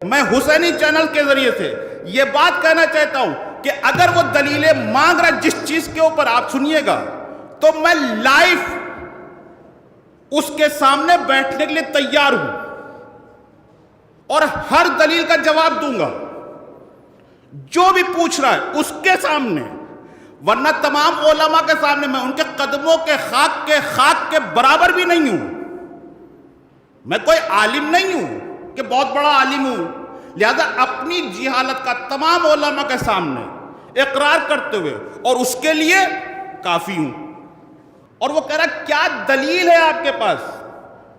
मैं हुसैनी चैनल के जरिए से ये बात कहना चाहता हूं कि अगर वो दलीलें मांग रहा जिस चीज के ऊपर आप सुनिएगा, तो मैं लाइव उसके सामने बैठने के लिए तैयार हूं और हर दलील का जवाब दूंगा जो भी पूछ रहा है उसके सामने, वरना तमाम उलमा के सामने मैं उनके कदमों के खाक के बराबर भी नहीं हूं। मैं कोई आलिम नहीं हूं कि बहुत बड़ा आलिम हूं, लिहाजा अपनी जिहालत का तमाम उलमा के सामने इकरार करते हुए और उसके लिए काफी हूं। और वो कह रहा क्या दलील है आपके पास,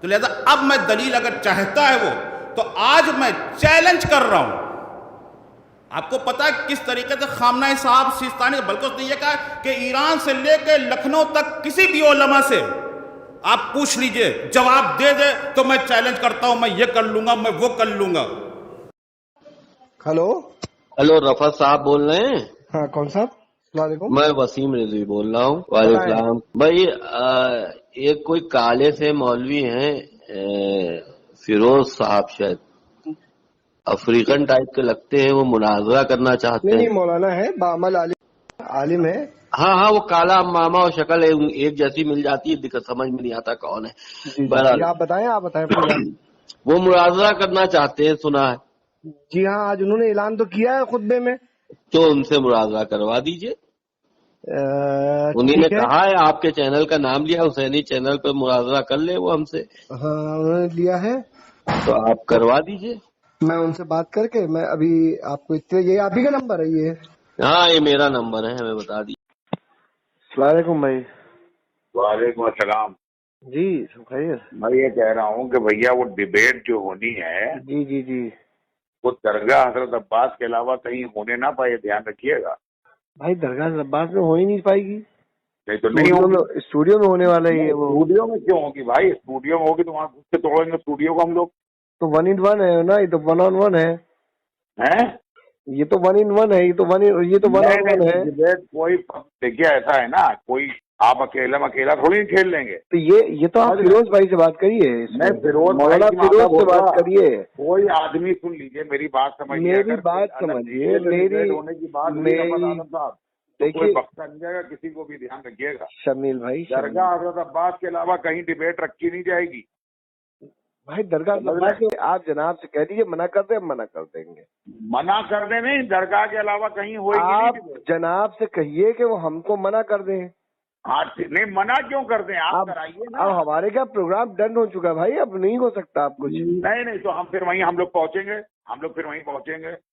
तो लिहाजा अब मैं दलील अगर चाहता है वो, तो आज मैं चैलेंज कर रहा हूं। आपको पता है किस तरीके से खामना साहब सिस्तानी, बल्कि उसने ये कहा कि ईरान से लेकर लखनऊ तक किसी भी उलमा से आप पूछ लीजिए, जवाब दे दे तो मैं चैलेंज करता हूं, मैं ये कर लूंगा, मैं वो कर लूंगा। हेलो हेलो, रफत साहब बोल रहे हैं? हाँ, कौन साहब? वालेकुम। मैं वसीम रिजवी बोल रहा हूँ। वालेकुम भाई। एक कोई काले से मौलवी हैं, फिरोज साहब, शायद अफ्रीकन टाइप के लगते हैं, वो मुनाजरा करना चाहते हैं। नहीं, मौलाना है, बामल आलिम है। हाँ हाँ, वो काला मामा और शक्ल एक जैसी मिल जाती है, दिक्कत समझ में नहीं आता कौन है। जी, आप बताएं वो मुनाजरा करना चाहते हैं, सुना है। जी हाँ, आज उन्होंने ऐलान तो किया है खुतबे में, तो उनसे मुनाजरा करवा दीजिए। उन्हीं ने कहा है, आपके चैनल का नाम लिया, हुसैनी चैनल पर मुनाजरा कर ले वो हमसे। हाँ, उन्होंने लिया है, तो आप करवा दीजिए। मैं उनसे बात करके मैं अभी आपको ये आप ही का नंबर है ये? हाँ, ये मेरा नंबर है, हमें बता दीजिए। वालेकुम भाई। वालेकुम अस्सलाम जी, खैरियत? मैं ये कह रहा हूँ कि भैया वो डिबेट जो होनी है, जी जी जी वो दरगाह हजरत अब्बास के अलावा कहीं होने ना पाए, ध्यान रखिएगा। भाई, दरगाह अब्बास में हो ही नहीं पाएगी। नहीं तो नहीं होगी। स्टूडियो में होने वाला है वो। स्टूडियो में क्यों होगी भाई? स्टूडियो में होगी तो वहाँ घुस के तोड़ेंगे स्टूडियो को हम लोग। तो 1 in 1 है ना, ये तो 1 on 1 है। हैं? ये तो 1 in 1 है, ये तो 1 on 1 है। डिबेट कोई, देखिए ऐसा है ना, कोई आप अकेला थोड़ी खेल लेंगे। तो ये तो आप फिरोज भाई से बात करिए, मौलाना फिरोज से बात करिए। कोई आदमी सुन लीजिए, मेरी बात समझिए, मेरी बात समझिए, मेरी होने की बात साहब, देखिए, कोई बख्शा नहीं जाएगा किसी को भी, ध्यान रखिएगा। शमील भाई, दरगाह हजरत अब्बास के अलावा कहीं डिबेट रखी नहीं जाएगी भाई। दरगाह अब्बास से आप जनाब से कह दीजिए, मना कर दे, हम मना कर देंगे। मना कर दे नहीं, दरगाह के अलावा कहीं होगी आप नहीं। जनाब से कहिए कि वो हमको मना कर दें। हाँ, नहीं मना क्यों कर दें, आप कराइए ना। अब हमारे क्या प्रोग्राम डन हो चुका है भाई, अब नहीं हो सकता आप कुछ। नहीं तो हम फिर वहीं हम लोग पहुंचेंगे,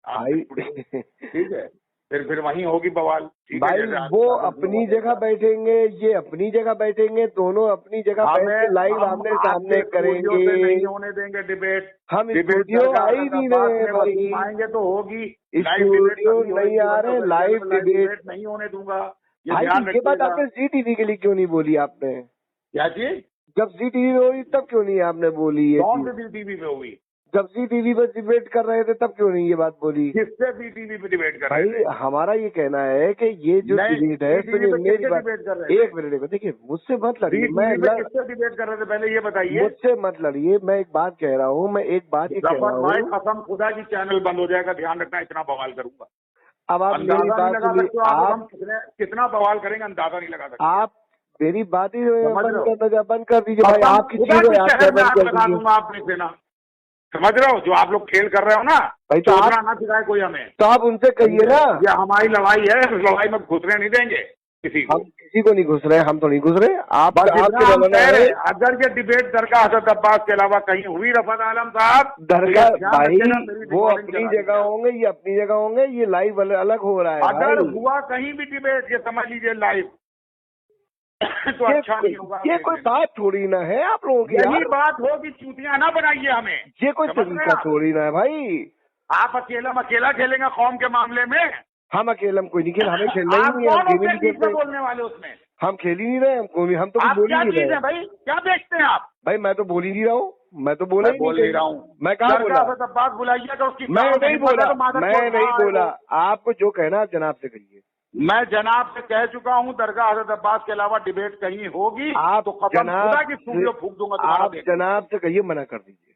भाई ठीक है, फिर वहीं होगी बवाल। भाई, वो अपनी जगह बैठेंगे, ये अपनी जगह बैठेंगे, दोनों अपनी जगह बैठ के लाइव आमने सामने करेंगे। नहीं होने देंगे डिबेट। हम स्टूडियो आ ही नहीं रहे भाई, आएंगे तो होगी। स्टूडियो नहीं आ रहे, लाइव डिबेट नहीं होने दूंगा। ये बात आपने जी टीवी के लिए क्यों नहीं बोली आपने? क्या चीज? जब जी टीवी में हुई तब क्यों नहीं आपने बोली ये? कौन सी टीवी पे हुई? जब जी टीवी पर डिबेट कर रहे थे तब क्यों नहीं ये बात बोली? किससे भी टीवी पे डिबेट कर रहे थे? भाई, हमारा ये कहना है कि ये जो डिबेट है, मेरी बात, एक मिनट देखिए, मुझसे मत लड़िए। मैं किससे डिबेट कर रहे थे पहले ये बताइए। मुझसे मत लड़िए, मैं एक बात कह रहा हूँ, मैं एक बात ही कह रहा हूँ। कसम खुदा की चैनल बंद हो जाएगा, ध्यान रखना, इतना बवाल करूंगा। अब आप मेरी बात सुनिए, आप कितना बवाल करेंगे अंदाजा नहीं लगा सकते। आप मेरी बात ही बंद कर दीजिए भाई। आपकी चीजें आपने से ना, समझ रहे हो, जो आप लोग खेल कर रहे हो ना भाई, तो आप ना सिखाए कोई हमें। तो आप उनसे कहिए ना, ये हमारी लड़ाई है, इस लड़ाई में घुसने नहीं देंगे किसी को। हम किसी को नहीं घुस रहे, हम तो नहीं घुस रहे। अगर ये डिबेट दरगाह हजरत अब्बास के अलावा कहीं हुई, रफत आलम साहब, दरगाह भाई वो अपनी जगह होंगे, ये अपनी जगह होंगे, ये लाइव अलग हो रहा है। अगर हुआ कहीं भी डिबेट, ये समझ लीजिए लाइव, तो अच्छा नहीं होगा। ये कोई बात थोड़ी ना है आप लोगों की, यही बात हो कि चूतियां ना बनाइए हमें। ये कोई तरीका थोड़ी ना है भाई। आप अकेला खेलेंगे कौम के मामले में। हम अकेला कोई नहीं खेल, हमें खेलना ही नहीं है। बोलने वाले उसमें हम खेल ही नहीं रहे, हम तो बोल ही नहीं रहे भाई। क्या देखते हैं आप? भाई, मैं तो बोल ही नहीं रहा हूँ, मैं तो बोल नहीं रहा हूँ। मैं कहाँ बोला? बात बुलाइएगा उसकी। मैं नहीं बोला, आपको जो कहना आप जनाब से कहिए। मैं जनाब से कह चुका हूँ, दरगाह हजरत अब्बास के अलावा डिबेट कहीं होगी आप तो कसम खुदा की स्टूडियो फूंक दूंगा। आप जनाब से कहिए, मना कर दीजिए।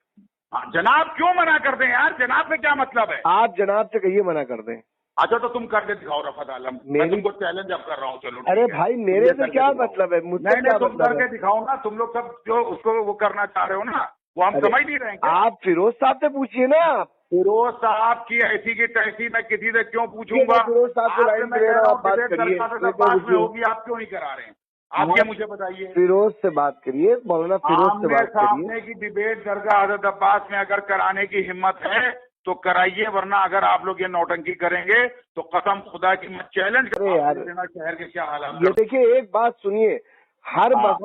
हाँ, जनाब क्यों मना कर दें यार, जनाब में क्या मतलब है? आप जनाब से कहिए मना कर दें। अच्छा तो तुम करके दिखाओ रफत आलम, मैं तुमको चैलेंज अब कर रहा हूँ। चलो अरे ठीक है। भाई मेरे तुम से करके क्या दिखाओ। मतलब है, मुझसे नहीं क्या नहीं, तुम मतलब करके है। दिखाओ ना, तुम लोग सब जो उसको वो करना चाह रहे हो ना, वो हम अरे, समझ नहीं रहे हैं क्या? आप फिरोज साहब से पूछिए ना। फिरोज साहब की ऐसी की तैसी मैं किसी से क्यों पूछूंगा? मैं फिरोज साहब को आपसे लाइन मैं दे कह रहा रहा हूँ, हूँ आप बात डिबेट करिए। दरखास्त मेरे को पास में पूछिए। होगी, आप क्यों नहीं करा रहे हैं? आप ये मुझे बताइए। फिरोज से बात करिए, मौलाना फिरोज से आमने बात करिए। सामने की डिबेट दरगाह हजरत अब्बास में अगर कराने की हिम्मत है तो कराइए, वरना अगर आप लोग ये नौटंकी करेंगे तो कसम खुदा की मैं चैलेंज अरे यार, देना शहर के क्या हालात ये देखिए एक बात सुनिए, हर हाँ।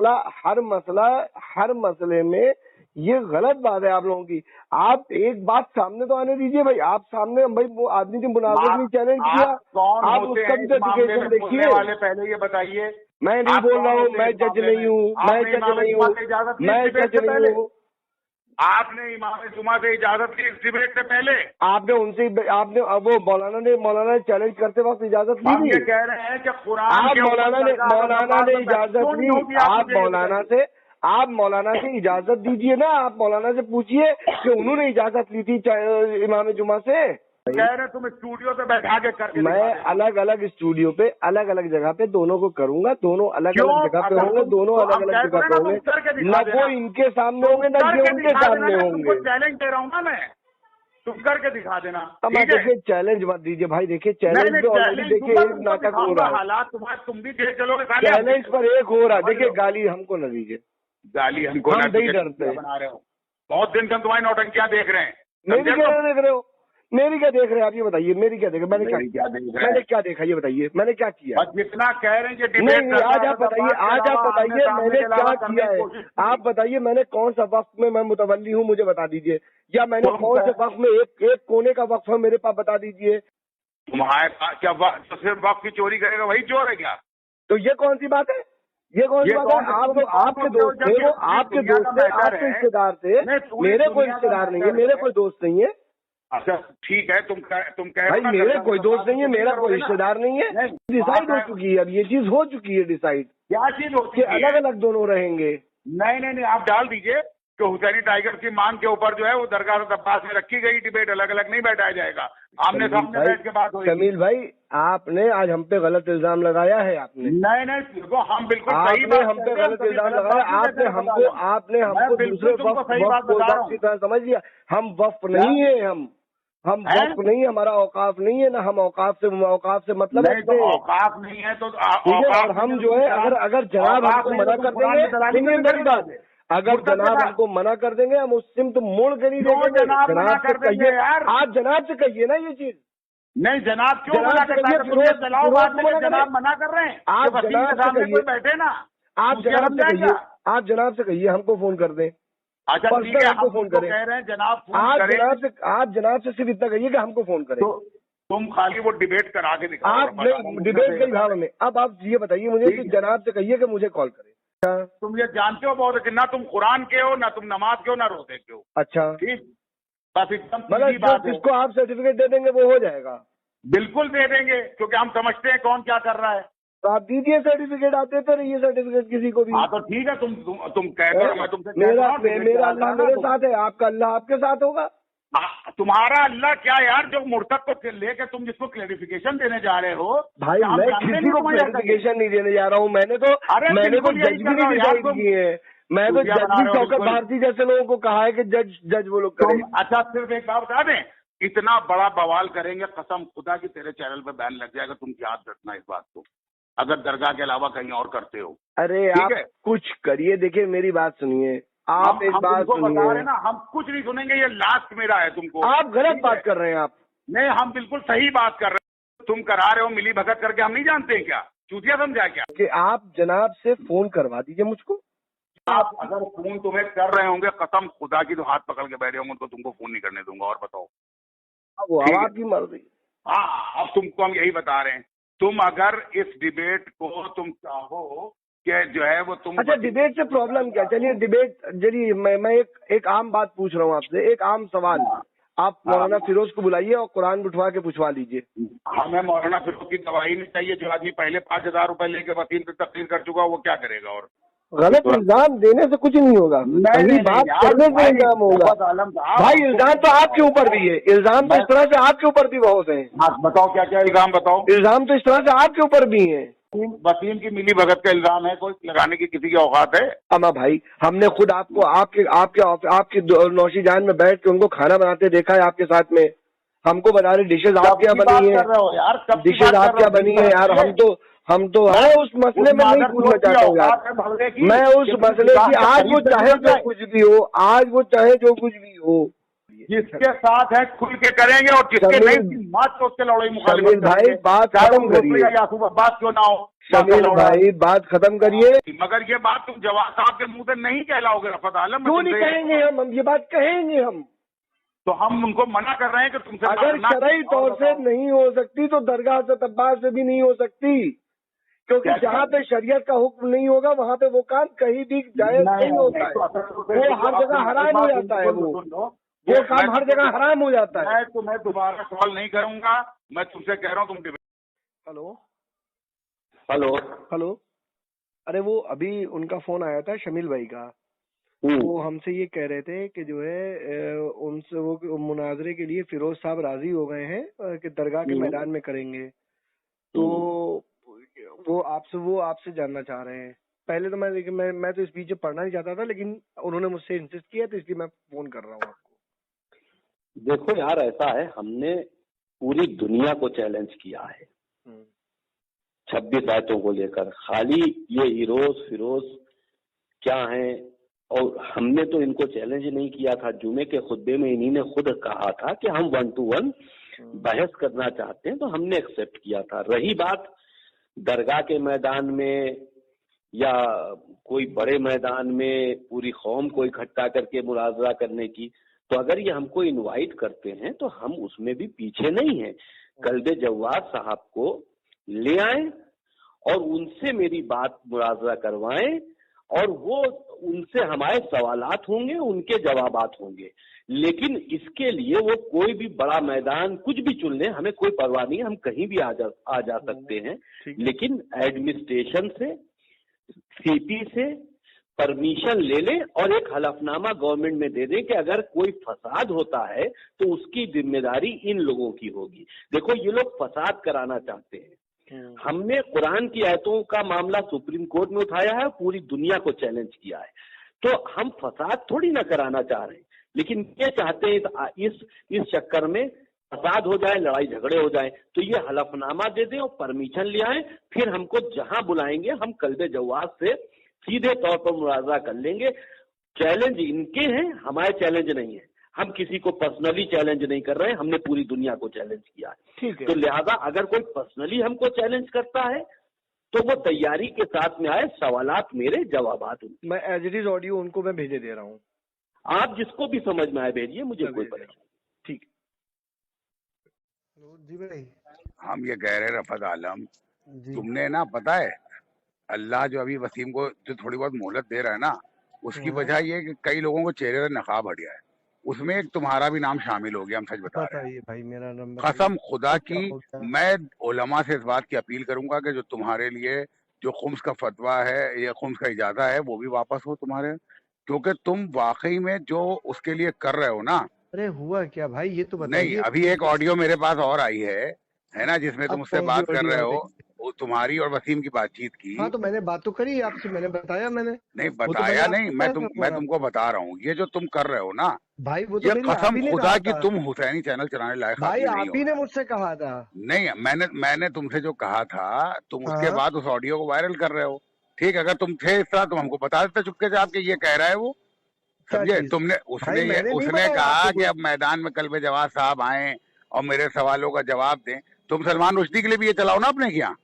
हर मसले में ये गलत बात है आप लोगों की। आप एक बात सामने तो आने दीजिए भाई, आप सामने भाई वो आदमी ने मुनाज़िर में चैलेंज किया, आप कौन आप होते उसका हैं इस मामले सर्टिफिकेशन में बोलने देखिए। वाले, पहले ये बताइए। मैं नहीं आप बोल कौन रहा हूँ, होते हैं मैं इस जज मामले नहीं में? हूँ, मैं आपने जज इमाम नहीं जुमा हूँ, से इजाजत ली मैं इस डिबेट जज से नहीं पहले? हूँ। आपने इमाम जुमा से इजाजत ली इस डिबेट से पहले? आपने वो मौलाना ने चैलेंज करते वक्त इजाजत ली हम थी। ये कह रहे हैं कि कुरान आप के ऊपर मौलाना ने दरगाह हजरत अब्बास में इजाजत क्यों नहीं ली। होगी? आप मुझे ये बताइए। मौलाना से इजाजत दीजिए ना, आप मौलाना से पूछिए कि उन्होंने इजाजत ली थी इमाम जुमा से। कह रहे हैं तुम स्टूडियो पे बैठा के करके दिखा मैं देना। अलग अलग स्टूडियो पे अलग अलग जगह पे दोनों को करूंगा, दोनों अलग अलग जगह पे अगर होंगे, दोनों तो अलग हम अलग कह जगह रहे पे ना, होंगे। तुम करके न दिखा देना। वो इनके सामने होंगे न ये करके उनके दिखा देना सामने ना, होंगे। तुमको चैलेंज दे रहा हूँ ना मैं, तुम करके दिखा देना। अब ठीक है? देखिए चैलेंज मत दीजिए भाई, देखिए नहीं चैलेंज नहीं, पे ऑलरेडी चैलेंज देखिए दूंगा, एक तुमको नाटक हो दिखाऊंगा रहा है। हालात तुम्हारे, तुम भी देख चलोगे साले। चैलेंज पर एक हो रहा है, समझ देखिए लो। गाली हमको न दीजिए, गाली हमको हम ना नहीं दीजिए, डरते। बना रहे हो। बहुत दिन से हम तुम्हारी नौटंकियां देख रहे हैं। मेरी समझे क्या तुम? देख रहे हो, मेरी क्या देख रहे हैं आप ये बताइए, मेरी क्या देख रहे मैंने मेरी क्या देख रहे हैं? मैंने क्या देखा ये बताइए, मैंने क्या किया? बस जितना कह रहे हैं कि डिबेट नहीं नहीं, आज आप बताइए, मैंने क्या किया है, आप बताइए मैंने कौन सा वक्त में मैं मुतवल्ली हूँ मुझे बता दीजिए, या मैंने कौन से वक्त में एक कोने का वक्त है मेरे पास बता दीजिए। तुम्हारे पास क्या वक्त, तो सिर्फ वक्त की चोरी करेगा वही चोर है क्या? तो ये कौन सी बात है, ये कौन सी बात है? आपके दोस्त थे वो, आपके दोस्त थे, आपके रिश्तेदार थे, मेरे कोई रिश्तेदार नहीं है, मेरे कोई दोस्त नहीं है। अच्छा ठीक है, तुम कह भाई मेरे कोई दोस्त नहीं है, मेरा कोई करोगे ना? रिश्तेदार नहीं है। नहीं, डिसाइड हो चुकी है, अब ये चीज हो चुकी है डिसाइड क्या चीज होती कि है? अलग अलग दोनों रहेंगे। नहीं नहीं नहीं, आप डाल दीजिए कि हुसैनी टाइगर की मांग के ऊपर जो है वो दरगाह अब्बास में रखी गई डिबेट, अलग अलग नहीं बैठाया जाएगा, आमने सामने बैठ के बात होगी। शमील भाई आपने आज हम पे गलत इल्जाम लगाया है, आपने नहीं नहीं, देखो हम बिल्कुल सही आपने बात हम पे कर रहे हैं, गलत कभी इल्जाम गलत लगाया, बात नहीं आपने हमको मैं बिल्कुल दूसरे तुमको सही बात बता रहा हूँ। की तरह समझ लिया। हम वक्फ नहीं है, हम वक्फ नहीं है, हमारा औकाफ नहीं है ना, हम औकाफ से मतलब नहीं तो औकाफ नहीं है तो ठीक है। और हम जो है अगर जनाब हमको मना कर देंगे, सुनिए मेरी बात, अगर जनाब हमको मना कर देंगे हम उस सिमत मोड़ के नहीं देंगे। जनाब मना कर देंगे यार? आप जनाब से कहिए ना ये चीज। नहीं जनाब क्यों मना कर रहे हैं? जनाब मना कर रहे हैं, आप जनाब से कहिए, बैठे ना, आप जनाब से कहिए, आप जनाब से कहिए हमको फोन कर दें। अच्छा ठीक है, हमको फोन करें, कह रहे हैं जनाब आप जनाब से सिर्फ इतना कहिए कि हमको फोन करें। तो तुम खाली वो डिबेट करा के दिखाओ। आप नहीं डिबेट के भाव में, अब आप ये बताइए मुझे कि जनाब से कहिए कि मुझे कॉल करें। तुम ये जानते हो बहुत कि ना तुम कुरान के हो, ना तुम नमाज के हो, ना रोजे के हो। अच्छा ठीक, बस एकदम मतलब बात है। जिसको आप सर्टिफिकेट दे देंगे वो हो जाएगा? बिल्कुल दे देंगे, क्योंकि हम समझते हैं कौन क्या कर रहा है। तो आप दीजिए सर्टिफिकेट, आप देते रहिए सर्टिफिकेट किसी को भी। हाँ तो ठीक है, तुम कह दो, मैं तुमसे मेरा अल्लाह मेरे साथ है, आपका अल्लाह आपके साथ होगा। तुम्हारा अल्लाह क्या यार, जो मुर्तद को लेकर तुम जिसको क्लेरिफिकेशन देने जा रहे हो? भाई मैं किसी को क्लेरिफिकेशन नहीं देने जा रहा हूँ, मैंने तो जज भी नहीं डिसाइड किए हैं, मैं तो जज भी शौकत भारती जैसे लोगों को कहा है कि जज वो लोग करें। अच्छा सिर्फ एक बात बता दें, इतना बड़ा बवाल करेंगे कसम खुदा की तेरे चैनल पे बैन लग जाएगा, तुम याद रखना इस बात को, अगर दरगाह के अलावा कहीं और करते हो। अरे आप कुछ करिए, देखिए मेरी बात सुनिए, आप एक बात सुनिए ना, हम कुछ नहीं सुनेंगे, ये लास्ट मेरा है तुमको। आप गलत बात कर रहे हैं आप। नहीं हम बिल्कुल सही बात कर रहे हैं, तुम करा रहे हो मिली भगत करके, हम नहीं जानते हैं क्या, चूतिया समझा क्या? कि आप जनाब से फोन करवा दीजिए मुझको। आप अगर फोन तुम्हें कर रहे होंगे कसम खुदा की तो हाथ पकड़ के बैठे होंगे, तो तुमको फोन नहीं करने दूंगा। और बताओ, वो आपकी मर्जी। हाँ अब तुमको हम यही बता रहे हैं, तुम अगर इस डिबेट को तुम चाहो कि जो है वो तुम। अच्छा डिबेट से प्रॉब्लम क्या? चलिए चलिए मैं एक आम बात पूछ रहा हूँ आपसे, एक आम सवाल। आप मौलाना फिरोज को बुलाइए और कुरान उठवा के पूछवा लीजिए। हमें मौलाना फिरोज की दवाई नहीं चाहिए, जो आदमी पहले 5,000 रुपए लेके वकील पे तकरीर कर चुका वो क्या करेगा? और गलत इल्जाम देने से कुछ नहीं होगा, सही बात करने से इल्जाम होगा। भाई इल्जाम तो आपके ऊपर भी है, इल्जाम तो इस तरह से आपके ऊपर भी बहुत है। बताओ क्या क्या इल्जाम बताओ। इल्जाम तो इस तरह से आपके ऊपर भी है। वसीम की मिली भगत का इल्जाम है, कोई लगाने की किसी की औकात है? अमा भाई, हमने खुद आपको आपके नौशी जान में बैठ के उनको खाना बनाते देखा है आपके साथ में। हमको बता रहे डिशेज आप क्या बनी है डिशेज आप क्या बनी है यार। हम तो मैं उस मसले में नहीं पूछना चाहता हूँ यार। मैं उस मसले की आज वो चाहे जो कुछ भी हो, आज वो चाहे जो कुछ भी हो, जिसके साथ है खुल के करेंगे और जिसके नहीं मात्र उसके लड़ाई मुखालिफत शमील भाई बात खत्म करिए। बात क्यों ना हो शमील भाई बात खत्म करिए। मगर ये बात तुम जवाब साहब के मुंह से नहीं कहलाओगे रफत आलम। क्यों नहीं कहेंगे हम ये बात कहेंगे हम। तो हम उनको मना कर रहे हैं कि तुमसे अगर शरई तौर से नहीं हो सकती तो दरगाह से तब्बार से भी नहीं हो सकती, क्योंकि जहाँ पे शरीयत का हुक्म नहीं होगा वहाँ पे वो काम कहीं भी जायज नहीं होता है। वो हर जगह हराम हो जाता है। वो काम हर जगह हराम हो जाता है। मैं तुम्हें दोबारा कॉल नहीं करूंगा, मैं तुमसे कह रहा हूँ तुम हेलो हेलो हेलो। अरे वो अभी उनका फोन आया था शमील भाई का, वो हमसे ये कह रहे थे कि जो है उनसे वो मुनाजरे के लिए फिरोज साहब राजी हो गए हैं कि दरगाह के मैदान में करेंगे। तो वो आपसे जानना चाह रहे हैं। पहले तो मैं तो इस बीच पढ़ना नहीं चाहता था, लेकिन उन्होंने मुझसे इंसिस्ट किया तो इसलिए मैं फोन कर रहा हूँ आपको। देखो यार, ऐसा है, हमने पूरी दुनिया को चैलेंज किया है 26 आयतों को लेकर। खाली ये हीरोज फिरोज क्या हैं, और हमने तो इनको चैलेंज नहीं किया था। जुमे के खुतबे में इन्हीं ने खुद कहा था कि हम 1 to 1 बहस करना चाहते हैं, तो हमने एक्सेप्ट किया था। रही बात दरगाह के मैदान में या कोई बड़े मैदान में पूरी कौम को इकट्ठा करके मुनाजरा करने की, तो अगर ये हमको इनवाइट करते हैं तो हम उसमें भी पीछे नहीं हैं। कल्बे जवाद साहब को ले आएं और उनसे मेरी बात मुनाजरा करवाएं, और वो उनसे हमारे सवालात होंगे, उनके जवाबात होंगे। लेकिन इसके लिए वो कोई भी बड़ा मैदान कुछ भी चुन लें, हमें कोई परवाह नहीं है, हम कहीं भी आ जा सकते हैं। लेकिन एडमिनिस्ट्रेशन से, सीपी से परमिशन ले लें और एक हलफनामा गवर्नमेंट में दे दें कि अगर कोई फसाद होता है तो उसकी जिम्मेदारी इन लोगों की होगी। देखो, ये लोग फसाद कराना चाहते हैं। हमने कुरान की आयतों का मामला सुप्रीम कोर्ट में उठाया है, पूरी दुनिया को चैलेंज किया है। तो हम फसाद थोड़ी ना कराना चाह रहे हैं, लेकिन ये चाहते हैं इस चक्कर में फसाद हो जाए, लड़ाई झगड़े हो जाए। तो ये हलफनामा दे दें और परमिशन ले आए, फिर हमको जहां बुलाएंगे हम कल्बे जवाब से सीधे तौर पर मुनाजरा कर लेंगे। चैलेंज इनके हैं, हमारे चैलेंज नहीं है। हम किसी को पर्सनली चैलेंज नहीं कर रहे हैं, हमने पूरी दुनिया को चैलेंज किया है। तो लिहाजा अगर कोई पर्सनली हमको चैलेंज करता है तो वो तैयारी के साथ में आए, सवालात मेरे, जवाबात उनके। मैं एज इट इज ऑडियो उनको मैं भेजे दे रहा हूँ, आप जिसको भी समझ में आए भेजिए, मुझे कोई परेशानी। ठीक जी भाई। हम ये कह रहे रफत आलम, तुमने ना पता है अल्लाह जो अभी वसीम को जो थोड़ी बहुत मोहलत दे रहा है ना, उसकी वजह ये कि कई लोगों को चेहरे से नकाब हट गया है। उसमें एक तुम्हारा भी नाम शामिल हो गया, हम सच बता रहे हैं भाई। मेरा नंबर कसम खुदा की, मैं उलमा से इस बात की अपील करूंगा कि जो तुम्हारे लिए जो खुम्स का फतवा है या खुम्स का इजाज़ा है वो भी वापस हो तुम्हारे, क्योंकि तुम वाकई में जो उसके लिए कर रहे हो ना। अरे हुआ क्या भाई, ये तो बताइए। नहीं, अभी एक ऑडियो मेरे पास और आई है ना, जिसमें तुम उससे बात कर रहे हो, वो तुम्हारी और वसीम की बातचीत की। हाँ, तो मैंने बात तो करी आपसे, मैंने बताया। नहीं बताया नहीं, मैं तुमको बता रहा हूँ, ये जो तुम कर रहे हो ना भाई, वो तो ये कसम खुदा की तुम हुसैनी चैनल चलाने लायक भाई, आप ही ने मुझसे कहा था। नहीं, मैंने तुमसे जो कहा था, तुम उसके बाद उस ऑडियो को वायरल कर रहे हो। ठीक, अगर तुम थे इस तरह तुम हमको बता देते चुपके से आपके ये कह रहा है वो, समझे तुमने। उसने कहा कि अब मैदान में कल्बे जवाद साहब आए और मेरे सवालों का जवाब दें। तुम सलमान रुश्दी के लिए भी ये चलाओ ना अपने यहाँ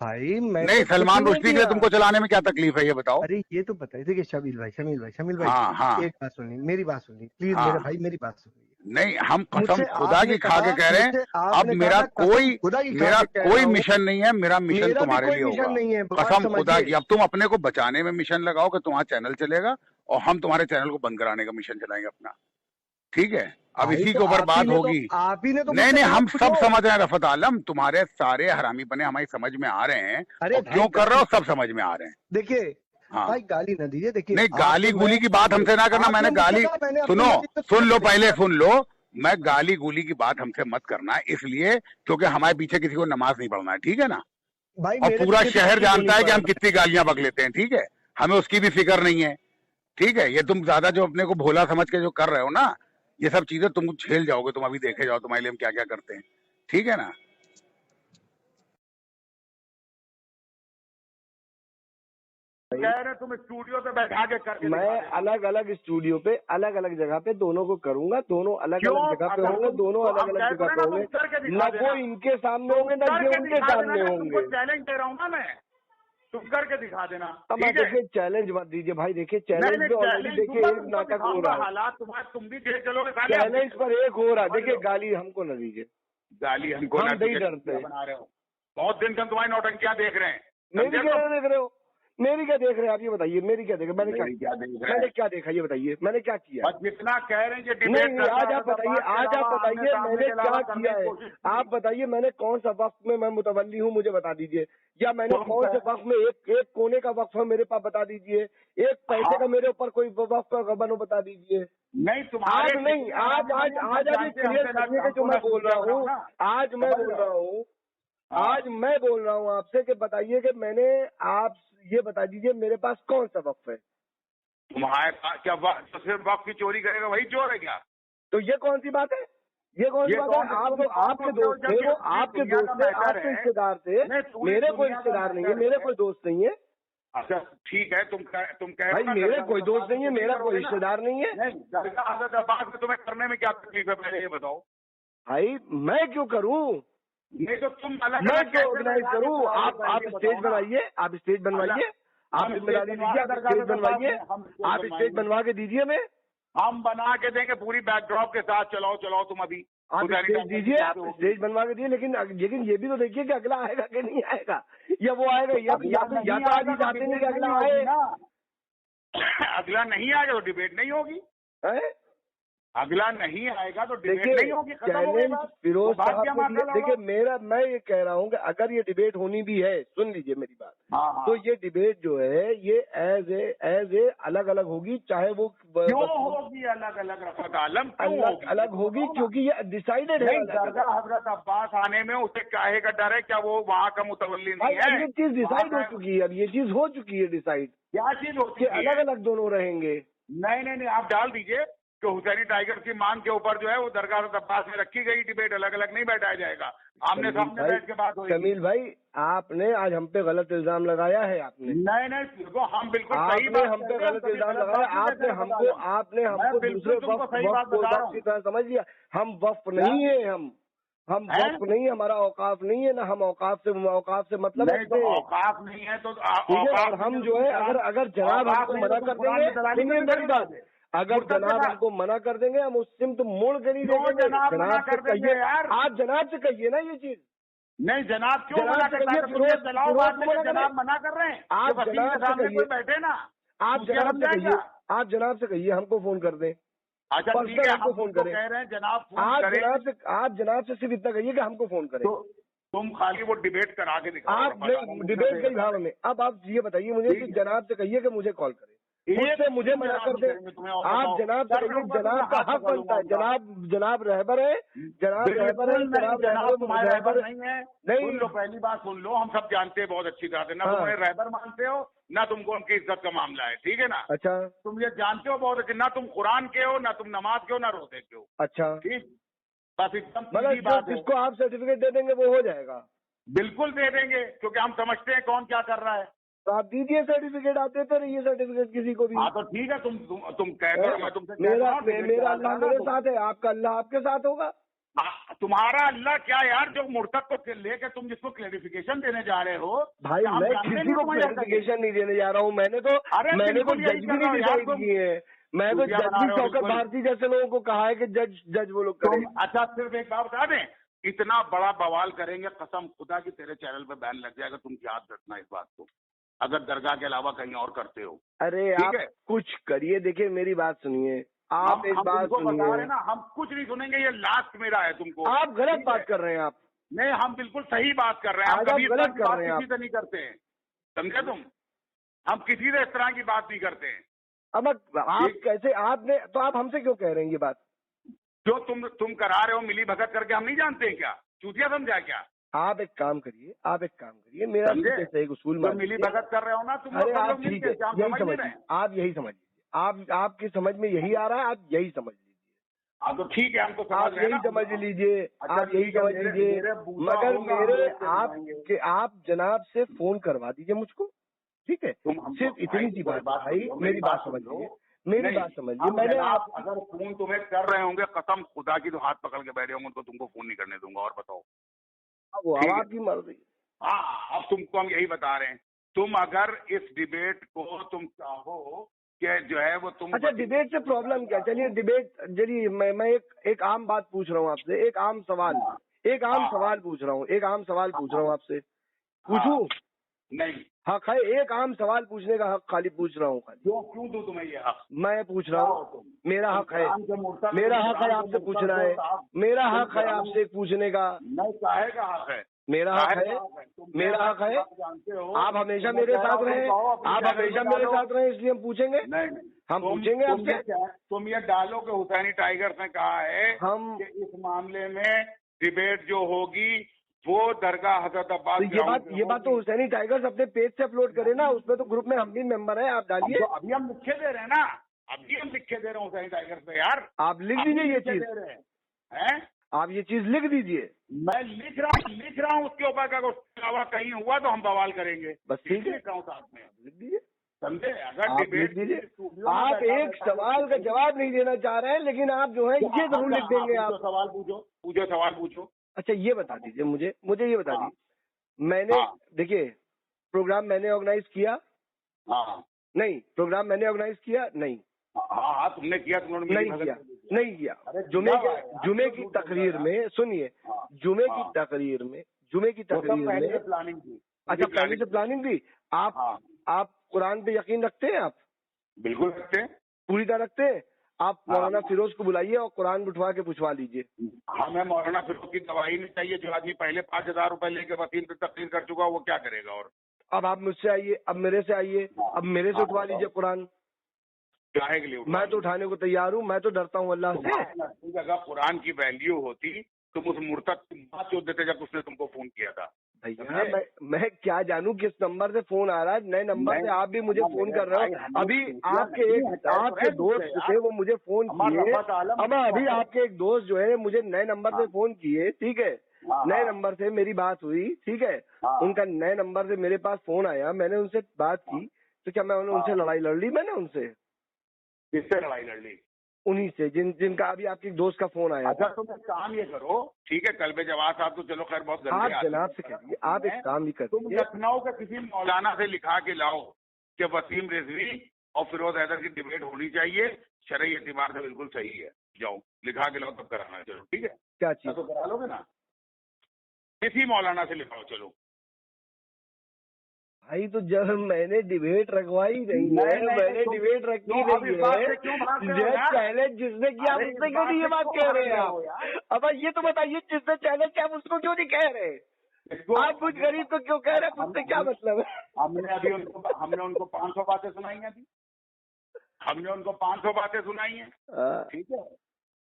भाई। नहीं, सलमान रुश्दी के लिए तुमको चलाने में क्या तकलीफ है ये बताओ। अरे ये तो बताइए कि शमील भाई हाँ, एक बात सुनिए, मेरी बात सुनिए प्लीज। मेरे भाई मेरी बात सुनिए। नहीं, हम कसम खुदा की खा के कह रहे हैं, अब मेरा कोई मिशन नहीं है, मेरा मिशन तुम्हारे लिए होगा, कसम खुदा की। अब तुम अपने को बचाने में मिशन लगाओ कि तुम्हारा चैनल चलेगा, और हम तुम्हारे चैनल को बंद कराने का मिशन चलाएंगे अपना। ठीक है, अब इसी के ऊपर बात होगी। आप ही ने तो नहीं, हम सब समझ रहे हैं रफत आलम, तुम्हारे सारे हरामी बने हमारी समझ में आ रहे हैं, क्यों कर रहे हो सब समझ में आ रहे हैं। देखिए, हाँ भाई गाली न दीजिए। देखिए नहीं, गाली गुली की बात हमसे ना करना। मैंने गाली, सुनो, सुन लो, पहले सुन लो। मैं गाली गुली की बात हमसे मत करना, इसलिए क्योंकि हमारे पीछे किसी को नमाज नहीं पढ़ना है, ठीक है ना। भाई और पूरा शहर जानता है कि हम कितनी कितनी गालियां बक लेते हैं, ठीक है। हमें उसकी भी फिक्र नहीं है, ठीक है। ये तुम ज्यादा जो अपने को भोला समझ के जो कर रहे हो ना, ये सब चीजें तुम झेल जाओगे। तुम अभी देखे जाओ तुम्हारे लिए हम क्या क्या करते हैं, ठीक है ना। कह रहे तुम स्टूडियो पे बैठा के करके मैं अलग अलग स्टूडियो पे अलग अलग जगह पे दोनों को करूंगा, दोनों अलग अलग जगह पे होंगे, दोनों अलग अलग जगह पे होंगे। न वो इनके सामने होंगे न ये उनके सामने होंगे। चैलेंज दे रहा हूँ ना मैं, तुम करके दिखा देना। अब देखिए चैलेंज मत दीजिए भाई। देखिए चैलेंज पे ऑलरेडी देखिए एक नाटक हो रहा है। हालात तुम्हारे, तुम भी देख चलोगे। चैलेंज पर एक हो रहा है। देखिए गाली हमको न दीजिए, गाली हमको हम नहीं डरते। बना रहे हो, बहुत दिन से हम तुम्हारी नौटंकियां देख रहे हैं। मेरी क्या देख रहे हो? मेरी क्या देख रहे हैं आप ये बताइए। मेरी क्या देख रहे? मैंने क्या देखा ये बताइए। मैंने क्या किया? जितना कह रहे हैं कि नहीं, आज आप बताइए, आज आप बताइए मैंने क्या किया है। आप बताइए मैंने कौन सा वक्फ में मैं मुतवल्ली हूँ, मुझे बता दीजिए। या मैंने कौन से वक्फ में एक कोने का वक्फ है मेरे पास, बता दीजिए। एक पैसे का मेरे ऊपर कोई वक्फ का बनो, बता दीजिए। नहीं तुम्हारे नहीं, आज क्लियर करिए कि जो मैं बोल रहा हूँ, आज मैं बोल रहा हूँ, आज मैं बोल रहा हूँ आपसे कि बताइए कि मैंने, आप ये बता दीजिए मेरे पास कौन सा वक्फ है। तुम्हारे पास क्या तो सिर्फ वक्त की चोरी करेगा वही चोर है क्या? तो ये कौन सी बात है? ये कौन सी बात है? आपके दोस्त थे वो, आपके दोस्त थे, आपके रिश्तेदार थे। मेरे कोई रिश्तेदार नहीं है, मेरे कोई दोस्त नहीं है। अच्छा ठीक है, तुम कह भाई मेरे कोई दोस्त नहीं है, मेरा कोई रिश्तेदार नहीं है। नहीं, तुम्हें करने में क्या तकलीफ है पहले ये बताओ। भाई मैं क्यों करूँ? नहीं तो तुम अलग, मैं क्यों ऑर्गेनाइज करूँ? आप स्टेज बनाइए, आप स्टेज बनवाइए, आप जिम्मेदारी लीजिए, आप स्टेज बनवाइए, आप स्टेज बनवा के दीजिए। मैं हम बना के देंगे पूरी बैकड्रॉप के साथ। चलाओ तुम अभी आप स्टेज दीजिए, आप स्टेज बनवा के दिए। लेकिन ये भी तो देखिए कि अगला आएगा कि नहीं आएगा, या वो आएगा या तो आज ही चाहते नहीं कि अगला आए। अगला नहीं आएगा तो डिबेट नहीं होगी। अगला नहीं आएगा तो डिबेट नहीं होगी। चैलेंज फिरोज साहब को देखिए मैं ये कह रहा हूँ कि अगर ये डिबेट होनी भी है, सुन लीजिए मेरी बात। तो ये डिबेट जो है ये एज ए अलग अलग होगी, चाहे वो क्यों होगी अलग अलग? रफत आलम अलग होगी क्योंकि ये डिसाइडेड है। हजरत अब्बास आने में उसे काहे का डर है? क्या वो वहाँ का मुतवल्ली नहीं है? ये चीज डिसाइड हो चुकी है, अब ये चीज हो चुकी है डिसाइड। क्या चीज होती है? अलग अलग दोनों रहेंगे। नहीं, आप डाल दीजिए कि हुसैनी टाइगर की मांग के ऊपर जो है वो दरगाह अब्बास में रखी गई डिबेट, अलग अलग नहीं बैठाया जाएगा, आमने सामने बैठ के बात होगी। जमील भाई आपने आज हम पे गलत इल्जाम लगाया है। आपने नहीं, हम बिल्कुल सही बात, हम पे गलत इल्जाम लगाया। आपने हमको दूसरे वक्फ की तरह समझ लिया। हम वक्फ नहीं है, हम वक्फ नहीं है, हमारा औकाफ नहीं है ना, हम औकाफ से मतलब रखते हैं। औकाफ नहीं है तो ठीक है। और हम जो है अगर जनाब हमको मना कर देंगे, मेरी बात है, अगर जनाब हमको मना कर देंगे हम उससे तो मोड़ के नहीं देंगे। जनाब से कहिए यार, आप जनाब से कहिए ना ये चीज। नहीं जनाब क्यों मना कर रहे हैं? जनाब मना कर रहे हैं। आप जनाब से कहिए, बैठे ना, आप जनाब से कहिए, आप जनाब से कहिए हमको फोन कर दें। अच्छा ठीक है, हमको फोन करें। कह रहे हैं जनाब आप जनाब से सिर्फ इतना कहिए कि हमको फोन करें। तुम खाली वो डिबेट करा के दिखाओ। आप नहीं डिबेट के भाव में। अब आप ये बताइए मुझे कि जनाब से कहिए कि मुझे कॉल करें, उससे मुझे मना कर दे। आप जनाब से कहिए, जनाब का हक बनता है। जनाब रहबर है, जनाब रहबर नहीं है। नहीं लो, पहली बात सुन लो, हम सब जानते हैं बहुत अच्छी तरह से, ना तुम रहबर मानते हो ना तुमको उनकी इज्जत का मामला है, ठीक है ना। अच्छा, तुम ये जानते हो बहुत अच्छे, ना तुम कुरान के हो ना तुम नमाज के हो ना रोजे के हो। अच्छा ठीक, बस एकदम मतलब जिसको आप सर्टिफिकेट दे देंगे वो हो जाएगा। बिल्कुल दे देंगे, क्योंकि हम समझते हैं कौन क्या कर रहा है। तो आप दीजिए सर्टिफिकेट, आते तो रहिए सर्टिफिकेट किसी को भी। हाँ तो ठीक है, तुम कह दो, मैं तुमसे मेरा अल्लाह मेरे साथ है, आपका अल्लाह आपके साथ होगा। तुम्हारा अल्लाह क्या यार, जो मुर्तद को लेकर तुम जिसको क्लेरिफिकेशन देने जा रहे हो। भाई मैं किसी को क्लेरिफिकेशन नहीं देने जा रहा हूँ। मैंने तो जज भी नहीं डिसाइड किए हैं। मैं तो जज शौकत भारती जैसे लोगों को कहा है कि जज वो लोग करें। अच्छा सिर्फ एक बात बता दें, इतना बड़ा बवाल करेंगे, कसम खुदा की तेरे चैनल पे बैन लग जाएगा। तुम याद रखना इस बात को, अगर दरगाह के अलावा कहीं और करते हो। अरे आप कुछ करिए, देखिए मेरी बात सुनिए, आप एक बात सुनिए ना, हम कुछ नहीं सुनेंगे, ये लास्ट मेरा है तुमको। आप गलत बात कर रहे हैं। आप नहीं, हम बिल्कुल सही बात कर रहे हैं, हम कभी गलत कर रहे हैं, आप नहीं करते हैं, समझे तुम। हम किसी से इस तरह की बात नहीं करते हैं। अब आप कैसे, आपने तो आप हमसे क्यों कह रहे हैं ये बात? जो तुम करा रहे हो मिली भगत करके, हम नहीं जानते हैं क्या? चूतिया समझा क्या? आप एक काम करिए, मेरा समझे? जैसे एक उसूल तो मान मिली लीजिए। भगत कर रहे हो ना तुम अरे लोग, आप ठीक है, यही समझिए, आप यही समझ लीजिए, आपकी समझ में यही आ रहा है, आप यही समझ लीजिए। हाँ तो ठीक है, हम तो आप यही समझ लीजिए, आप यही समझ लीजिए, मगर आप जनाब से फोन करवा दीजिए मुझको, ठीक है? सिर्फ इतनी सी बात भाई, मेरी बात समझिए, मेरी बात समझिए। मैंने आप अगर फोन तुम्हें कर रहे होंगे, कसम खुदा की, तो हाथ पकड़ के बैठे होंगे तो तुमको फोन नहीं करने दूंगा। और बताओ, वो अब आपकी मर्जी। हाँ, अब तुमको हम यही बता रहे हैं। तुम अगर इस डिबेट को तुम चाहो कि जो है वो तुम, अच्छा, डिबेट से प्रॉब्लम क्या? चलिए डिबेट, चलिए मैं एक आम बात पूछ रहा हूँ आपसे, एक आम सवाल पूछ रहा हूँ आपसे, पूछूं? नहीं, हक है, एक आम सवाल पूछने का हक खाली पूछ रहा हूँ, खाली। क्यों दूं तुम्हें ये हक? मैं पूछ रहा हूँ, मेरा हक है आपसे पूछना है, मेरा हक है आपसे पूछने का। नहीं, काहे का हक है? मेरा हक है, जानते हो आप हमेशा मेरे साथ रहे, इसलिए हम पूछेंगे। नहीं, हम पूछेंगे आपसे। तुम ये डालो कि हुसैनी टाइगर्स ने कहा है हम कि इस मामले में डिबेट जो होगी वो दरगाह हजरत अब्बास। ये बात तो हुसैनी टाइगर्स अपने पेज से अपलोड करे ना, उसमें तो ग्रुप में हम भी मेंबर हैं, आप डालिए। तो अभी हम लिखे दे रहे हैं ना, हुसैनी टाइगर्स पे यार। आप लिख दीजिए ये चीज, आप ये चीज लिख दीजिए। मैं लिख रहा हूँ उसके ऊपर का अलावा कहीं हुआ तो हम बवाल करेंगे। बस ठीक है, लिख रहा हूँ साथ में, लिख दीजिए, समझे? अगर आप लिख दीजिए। आप एक सवाल का जवाब नहीं देना चाह रहे हैं, लेकिन आप जो है ये जरूर लिख देंगे। आप सवाल पूछो। अच्छा, ये बता दीजिए मुझे ये बता दीजिए, मैंने देखिए प्रोग्राम मैंने ऑर्गेनाइज किया? नहीं, प्रोग्राम मैंने ऑर्गेनाइज किया नहीं। हाँ, तुमने किया, नहीं किया। जुमे की तकरीर में सुनिए, जुमे की तकरीर में प्लानिंग थी। अच्छा, पहले से प्लानिंग थी। आप कुरान पे यकीन रखते हैं? आप बिल्कुल रखते हैं, पूरी तरह रखते हैं। आप मौलाना फिरोज को बुलाइए और कुरान उठवा के पूछवा लीजिए। हमें मौलाना फिरोज की दवाई नहीं चाहिए। जो आदमी पहले 5,000 रुपए लेके वकील पे तकरीर कर चुका वो क्या करेगा? और अब आप मुझसे आइए, अब मेरे से आइए, अब मेरे से उठवा लीजिए कुरान। काहे के लिए? मैं तो उठाने को तैयार हूँ, मैं तो डरता हूँ अल्लाह से। अगर कुरान की वैल्यू होती तुम उस मुर्तद की बात चोट देते जब उसने तुमको फोन किया था। भैया मैं क्या जानूं किस नंबर से फोन आ रहा है? नए नंबर से आप भी मुझे फोन कर रहे हो। अभी आपके दोस्त थे, वो मुझे फोन किए। अब अभी आपके एक दोस्त जो है मुझे नए नंबर से फोन किए, ठीक है? नए नंबर से मेरी बात हुई, ठीक है? उनका नए नंबर से मेरे पास फोन आया, मैंने उनसे बात की, तो क्या मैं उनसे लड़ाई लड़ ली? मैंने उनसे किससे लड़ाई लड़ ली? उन्हीं से जिनका अभी आपके दोस्त का फोन आया। अच्छा, तुम एक काम ये करो, ठीक है, कल जवाब साहब तो चलो खैर बहुत गंदे आप जनाब से कहिए, आप एक काम ही कर, तुम लखनऊ के किसी मौलाना से लिखा के लाओ कि वसीम रिजवी और फिरोज हैदर की डिबेट होनी चाहिए, शरई एतबार से बिल्कुल सही है। जाओ लिखा के लाओ, तब कराना है। चलो ठीक है, क्या चीज तो करा लोगे ना? किसी मौलाना से लिखाओ। चलो भाई, तो जब मैंने डिबेट रखवाई नहीं है, मैंने डिबेट रखी नहीं है, चैलेंज जिसने किया आप उससे क्यों नहीं ये बात कह रहे हैं आप? अब ये तो बताइए, जिसने चैलेंज किया आप उसको क्यों नहीं कह रहे? आप कुछ गरीब को क्यों कह रहे हैं? उससे क्या मतलब है? हमने उनको 500 बातें सुनाई हैं। हमने उनको 500 बातें सुनाई हैं, ठीक है?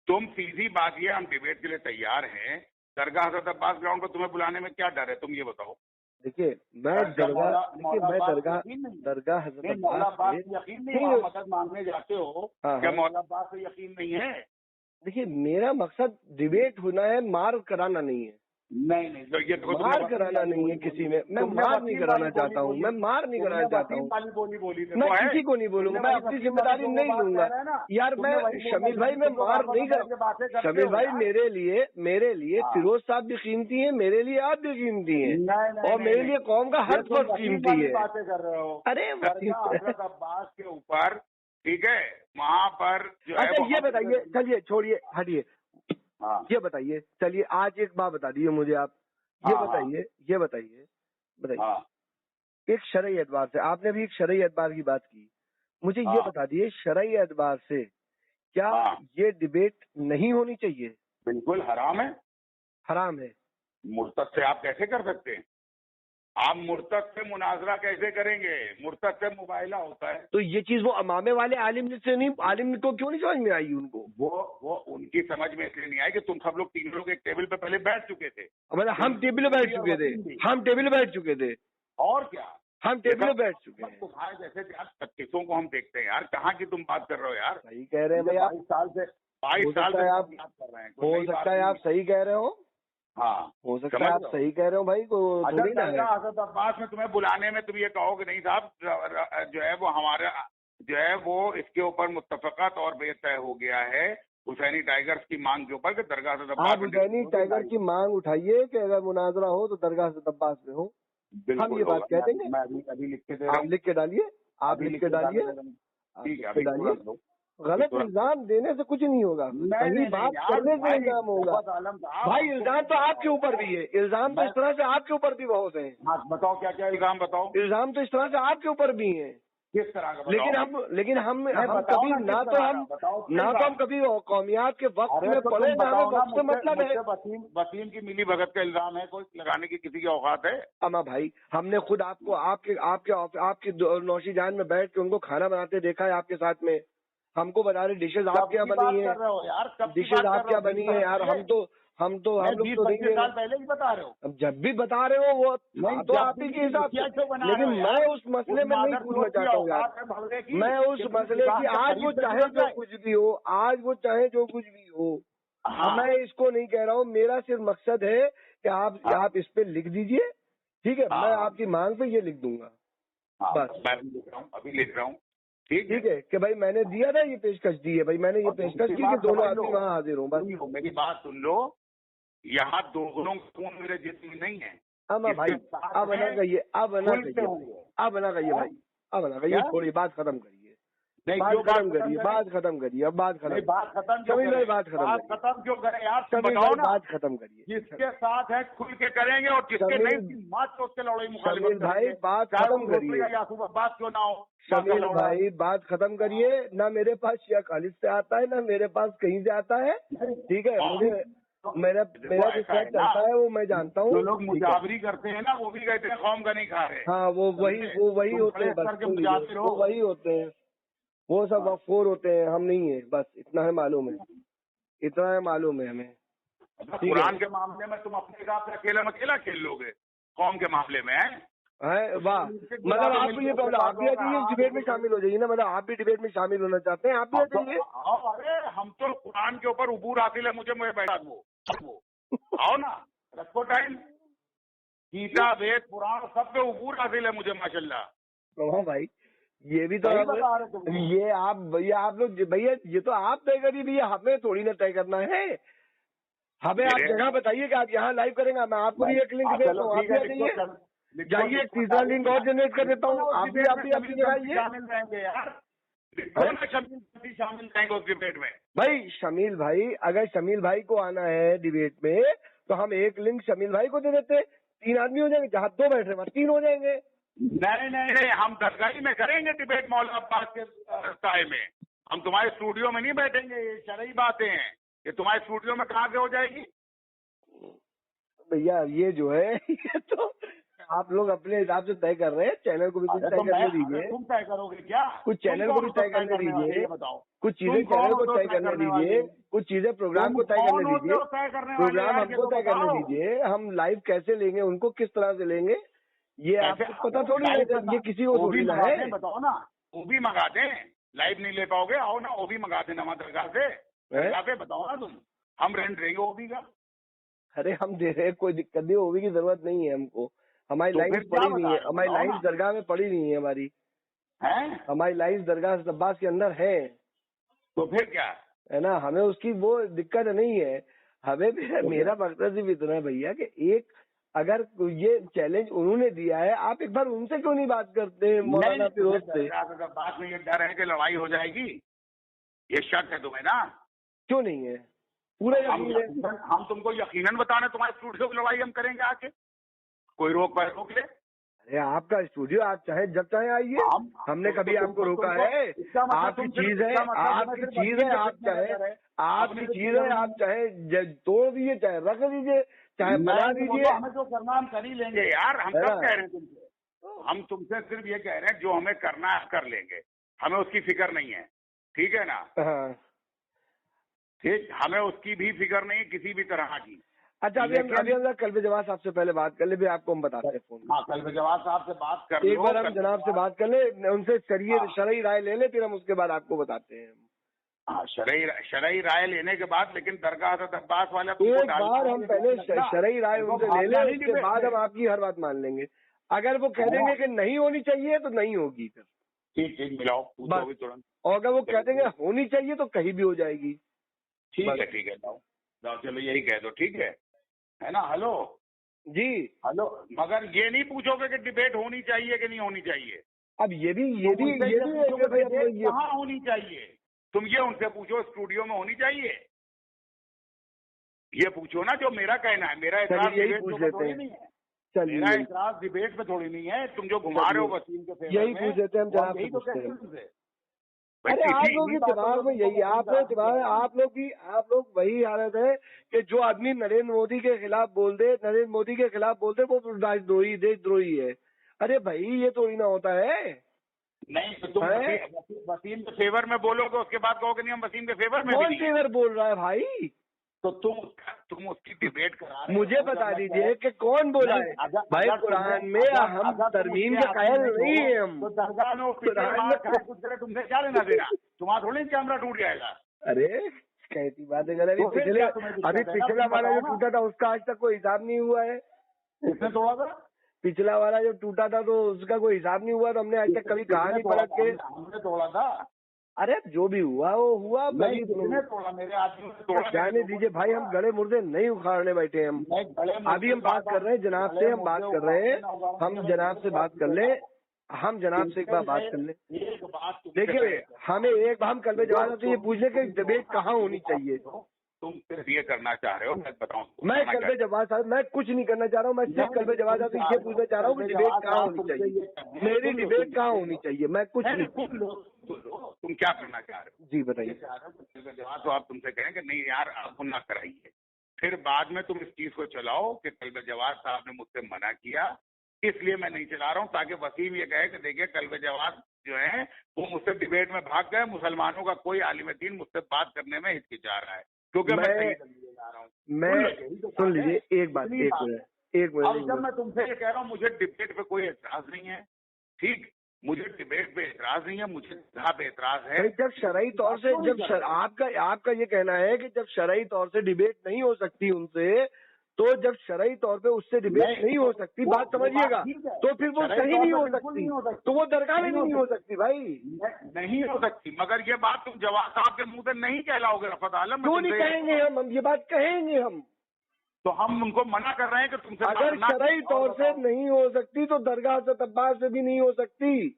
तुम सीधी बात ये, हम डिबेट के लिए तैयार हैं। दरगाह हज़रत अब्बास ग्राउंड पर तुम्हें बुलाने में क्या डर है? तुम ये बताओ। देखिए, मैं दरगाह हज़रत अब्बास यकीन नहीं, मदद मांगने जाते हो क्या? मौला अब्बास से यकीन नहीं है? देखिए, मेरा मकसद डिबेट होना है, मार कराना नहीं है। नहीं, तो ये मार कराना नहीं है किसी में। मैं मार नहीं कराना चाहता हूँ, मैं मार नहीं कराना चाहता हूँ। मैं किसी को नहीं बोलूंगा, मैं अपनी जिम्मेदारी नहीं लूंगा यार। मैं शमील भाई, मैं मार नहीं कर। शमील भाई, मेरे लिए फिरोज साहब भी कीमती है, मेरे लिए आप भी कीमती हैं, और मेरे लिए कौम का हर फर्ज कीमती है। बातें कर रहे हो? अरे हज़रत अब्बास के ऊपर, ठीक है, वहाँ पर जो है। अच्छा, ये बताइए, चलिए छोड़िए, हटिए। ये बताइए, चलिए आज एक बात बता दीजिए मुझे आप। ये बताइए एक शरई एतबार से, आपने भी एक शरई एतबार की बात की, मुझे ये बता दिए, शरई एतबार से क्या ये डिबेट नहीं होनी चाहिए? बिल्कुल हराम है। हराम है। मुर्तद से आप कैसे कर सकते हैं? आप मुर्तद से मुनाजरा कैसे करेंगे? मुर्तद से मुबाहिला होता है। तो ये चीज वो अमामे वाले आलिम से नहीं, आलिम को क्यों नहीं समझ में आई उनको? वो उनकी समझ में इसलिए नहीं आई कि तुम सब लोग 3 लोग एक टेबल पे पहले बैठ चुके थे। मतलब हम टेबल पे बैठ चुके थे, हम टेबल पे बैठ चुके थे, और क्या, हम टेबल पे बैठ चुके हैं। तुम्हारे जैसे यार 25 को हम देखते हैं यार, कहाँ की तुम बात कर रहे हो यार? सही कह रहे हैं भाई आप। 22 साल से आप बात कर रहे हैं। हो सकता है आप सही कह रहे हो, हाँ, हो सकता है आप सही कह रहे हो भाई को थोड़ी ना है। हज़रत अब्बास में तुम्हें बुलाने में तुम ये कहोगे नहीं साहब, जो है वो हमारा जो है वो इसके ऊपर मुत्तफ़क़ा तौर पे तय हो गया है हुसैनी टाइगर्स की मांग के ऊपर कि दरगाह हज़रत अब्बास आप हुसैनी टाइगर की मांग उठाइए कि अगर मुनाजरा हो तो दरगाह हज़रत अब्बास में हो, हम ये बात कह देंगे। मैं अभी लिख के दे रहा आप हूँ, लिख के डालिए, आप लिख के डालिए, ठीक है, अभी डालिए। गलत इल्जाम देने से कुछ नहीं होगा, सही बात करने से इल्जाम होगा। भाई इल्जाम तो आपके ऊपर भी है, इल्जाम तो इस तरह से आपके ऊपर भी बहुत है। हाँ, बताओ क्या क्या इल्जाम बताओ। इल्जाम तो इस तरह से आपके ऊपर भी है, किस तरह का? लेकिन हम कभी ना तो हम कभी कौमियात के वक्त में पड़े ना हमें वक्त से मतलब है। वसीम की मिली भगत का इल्जाम है, कोई लगाने की किसी की औकात है? अमा भाई, हमने खुद आपको आपकी नौशी जान में बैठ के उनको खाना बनाते देखा है आपके साथ में। हमको बता रहे डिशेज आप क्या बनी है, डिशेज आप क्या बनी है यार। हम लोग तो 20-25 साल पहले ही बता रहे हो। अब जब भी बता रहे हो वो तो आप ही के हिसाब से, लेकिन मैं उस मसले में नहीं पूछना चाहता हूँ यार। मैं उस मसले की आज वो चाहे जो कुछ भी हो, आज वो चाहे जो कुछ भी हो, मैं इसको नहीं कह रहा हूँ। मेरा सिर्फ मकसद है कि आप इस पे लिख दीजिए, ठीक है? मैं आपकी मांग पे ये लिख दूंगा बस। मैं लिख रहा हूँ, अभी लिख रहा हूँ, ठीक है कि भाई मैंने दिया था, ये पेशकश दी है भाई, मैंने ये पेशकश की कि दोनों आदमी वहाँ हाजिर हों। बस मेरी बात सुन लो, यहाँ दोनों खून मेरे जिसमें नहीं है। अमा भाई अब ना कहिए, अब ना कहिए भाई, अब ना कहिए, थोड़ी बात खत्म करिए, बात खत्म करिए, बात खत्म करिए, अब बात खत्म, बात खत्म क्यों करें यार? बताओ ना, बात खत्म करिए। जिसके साथ है खुल के करेंगे और जिसके नहीं मात्र उसके लड़ाई मुखालिफत भाई बात खत्म करिए। याकूब अब्बास क्यों ना हो? शमील भाई बात खत्म करिए। ना मेरे पास शिया खालिद से आता है, ना मेरे पास कहीं से आता है, ठीक है? मुझे मेरा जो चलता है वो मैं जानता हूँ। जो लोग मुजावरी करते हैं ना, वो भी कहते हैं कौम का नहीं खा रहे। हाँ, वो वही होते हैं, बस वो वही होते हैं, वो सब वफोर होते हैं, हम नहीं है। बस इतना है मालूम है, इतना है मालूम है हमें। कुरान के मामले में तुम अपने हिसाब से अकेला खेल लोगे, कौम के मामले में है वाह। मतलब आप भी ये आप भी आ जाइए डिबेट में शामिल हो जाइए ना, मतलब आप भी डिबेट में शामिल होना चाहते हैं, आप भी आ जाइए। अरे हम तो कुरान के ऊपर उबूर हासिल है मुझे बैठा वो आओ ना, रखो टाइम, गीता वेद पुराण सब पे उबूर हासिल है मुझे माशाल्लाह। हाँ भाई, ये भी तो ये आप लोग भैया, ये तो आप तय करिए भैया, हमें थोड़ी ना तय करना है। हमें आप जगह बताइए कि आप यहाँ लाइव करेंगे, मैं आपको भी एक लिंक देता हूँ, आप भी आ जाइए, जाइए एक तीसरा लिंक और जनरेट कर देता हूँ, आप भी अपनी जगह आइए। शामिल रहेंगे यार, शामिल रहेंगे उस डिबेट में। भाई शमील भाई, अगर शमील भाई को आना है डिबेट में तो हम एक लिंक शमील भाई को दे देते, 3 आदमी हो जाएंगे, जहाँ 2 बैठ रहे वहाँ 3 हो जाएंगे। नहीं, हम दरगाही में करेंगे डिबेट मौलाना अब्बास के साए में, हम तुम्हारे स्टूडियो में नहीं बैठेंगे। ये शरई बातें हैं, ये तुम्हारे स्टूडियो में कहाँ से हो जाएगी भैया? ये जो है ये तो आप लोग अपने हिसाब से तय कर रहे हैं, चैनल को भी कुछ तय करने दीजिए। तुम तय करोगे क्या? कुछ चैनल को भी तय करने दीजिए, कुछ चीजें चैनल को तय करने दीजिए, कुछ चीजें प्रोग्राम को तय करने दीजिए, प्रोग्राम हमको तय करने दीजिए, हम लाइव कैसे लेंगे, उनको किस तरह से लेंगे, ये आपको पता थोड़ी है, ये किसी को थोड़ी ना है। बताओ ना, वो भी मंगा दें, लाइव नहीं ले पाओगे, आओ ना, वो भी मंगा देना दरगाह से, बताओ ना तुम, हम रेंट देंगे ओबी का। अरे हम दे रहे, कोई दिक्कत नहीं, ओबी की जरूरत नहीं है हमको, हमारी लाइन्स पड़ी नहीं है, हमारी लाइन्स दरगाह में पड़ी नहीं है, हमारी लाइन्स दरगाह अब्बास के अंदर है। तो फिर क्या है ना, हमें उसकी वो दिक्कत नहीं है। हमें मेरा मकसद सिर्फ इतना है भैया कि एक अगर ये चैलेंज उन्होंने दिया है, आप एक बार उनसे क्यों नहीं बात करते हैं मौलाना फिरोज से? बात में ये डर है कि लड़ाई हो जाएगी, ये शक है तुम्हें ना? क्यों नहीं है? पूरा यकीन है। हम तुमको यकीनन बताने तुम्हारे स्टूडियो की लड़ाई हम करेंगे आके, कोई रोक ले। ये आपका स्टूडियो, आप चाहे जब चाहे आइए, हमने कभी आपको रोका है? आपकी चीज है, आपकी चीज है, आप चाहे, आपकी चीज है, आप चाहे तोड़ दीजिए, चाहे रख दीजिए, चाहे बना दीजिए। हमें जो करना हम कर ही लेंगे यार, हम कब कह रहे हैं तुमसे, हम तुमसे सिर्फ ये कह रहे हैं जो हमें करना है कर लेंगे, हमें उसकी फिक्र नहीं है, ठीक है ना? हाँ ठीक, हमें उसकी भी फिक्र नहीं है किसी भी तरह की। अच्छा, अभी हम कल पे जवाब साहब से पहले बात कर ले, भी आपको हम बताते हैं फोन में। हाँ, कल पे जवाब साहब से बात कर एक बार हम जनाब से बात कर ले, उनसे शरई राय ले ले, फिर हम उसके बाद आपको बताते हैं। हाँ, शरई राय लेने के बाद, लेकिन दरगाह हज़रत अब्बास वाला एक बार हम पहले शरई राय उनसे ले लें, उसके बाद हम आपकी हर बात मान लेंगे। अगर वो कह देंगे कि नहीं होनी चाहिए तो नहीं होगी, फिर ठीक ठीक मिलाओ, पूछो भी तुरंत। और अगर वो कह देंगे होनी चाहिए तो कहीं भी हो जाएगी। ठीक है जाओ चलो यही कह दो, ठीक है ना? हेलो जी, हेलो, मगर ये नहीं पूछोगे कि डिबेट होनी चाहिए कि नहीं होनी चाहिए। अब ये भी है कि भाई अब कहाँ होनी चाहिए, तुम ये उनसे पूछो स्टूडियो में होनी चाहिए, ये पूछो ना जो मेरा कहना है। मेरा एतराज डिबेट पे थोड़ी नहीं है, मेरा एतराज डिबेट पे थोड़ी नहीं है। तुम जो घुमा रहे हो वसीम के फेवर यही में, पूछ लेते हैं हम जनाब से, यही तो पूछते कहते हैं। हैं तुमसे। अरे आप लोग के दिमाग में यही, आप लोग वही हालत है कि जो आदमी नरेंद्र मोदी के खिलाफ बोल दे, वो राजद्रोही, देशद्रोही है। अरे भाई ये थोड़ी ना होता है। नहीं तो तुम वसीम के फेवर में बोलोगे, उसके बाद कहोगे नहीं हम वसीम के फेवर में। कौन फेवर बोल रहा है भाई? तो तुम उसकी डिबेट करा रहे हो। मुझे बता दीजिए कि कौन बोला है भाई? कुरान में हम तरमीम के कायल नहीं है हम। तो दरगाह में कुछ करे, तुमसे क्या लेना देना? तुम्हारा थोड़ी कैमरा टूट जाएगा। अरे कैसी बातें कर रहे? पिछला वाला जो टूटा था उसका आज तक कोई हिसाब नहीं हुआ है। किसने तोड़ा था? पिछला वाला जो टूटा था तो उसका कोई हिसाब नहीं हुआ, तो हमने आज तक कभी कहा नहीं पलट के हमने तोड़ा था। अरे जो भी हुआ वो हुआ। नहीं, तुमने तोड़ा, मेरे आदमी ने तोड़ा। जाने दीजिए भाई, हम गले मुर्दे नहीं उखाड़ने बैठे हम। अभी हम बात कर रहे हैं जनाब से, हम बात कर रहे हैं, हम जनाब से बात कर ले, हम जनाब से एक बार बात कर ले। एक बात देखिए, हमें एक बार हम कल में जवाब ये पूछने के डिबेट कहाँ होनी चाहिए। तुम सिर्फ ये करना चाह रहे हो, मैं बताऊं? मैं कल में जवाब साहब मैं कुछ नहीं करना चाह रहा हूँ, मैं सिर्फ कल में जवाब साहब ये पूछना चाह रहा हूँ कि डिबेट कहाँ होनी चाहिए, मेरी डिबेट कहाँ होनी चाहिए, मैं कुछ नहीं। तुम क्या करना चाह रहे हो? जी बताइए। जवाब तो आप तुमसे कहें कि नहीं यार आप ना कराइए, फिर बाद में तुम इस चीज को चलाओ कि कल जवाब साहब ने मुझसे मना किया इसलिए मैं नहीं चला रहा हूँ, ताकि वसीम ये कहे कि देखिए कल जवाब जो है वो मुझसे डिबेट में भाग गए, मुसलमानों का कोई आलिम दीन मुझसे बात करने में हिचकिचा रहा है, क्योंकि मैं सुन लीजिए एक बात, एक मिनट। अब जब मैं तुमसे ये कह रहा हूँ मुझे डिबेट पे कोई एतराज नहीं है, ठीक, मुझे डिबेट पे एतराज नहीं है, मुझे जहाँ पे एतराज है जब शरई तौर से, जब आपका ये कहना है कि जब शरई तौर से डिबेट नहीं हो सकती उनसे, तो जब शरई तौर पे उससे डिबेट नहीं हो सकती, बात समझिएगा, तो फिर वो सही नहीं हो सकती, तो वो दरगाह में नहीं हो सकती भाई, नहीं हो सकती। मगर ये बात तुम जवाब साहब के मुंह से नहीं कहलाओगे रफत आलम। क्यों नहीं कहेंगे हम ये बात कहेंगे हम, तो हम उनको मना कर रहे हैं कि तुमसे अगर शरई तौर से नहीं हो सकती तो दरगाह से तब्बास से भी नहीं हो सकती,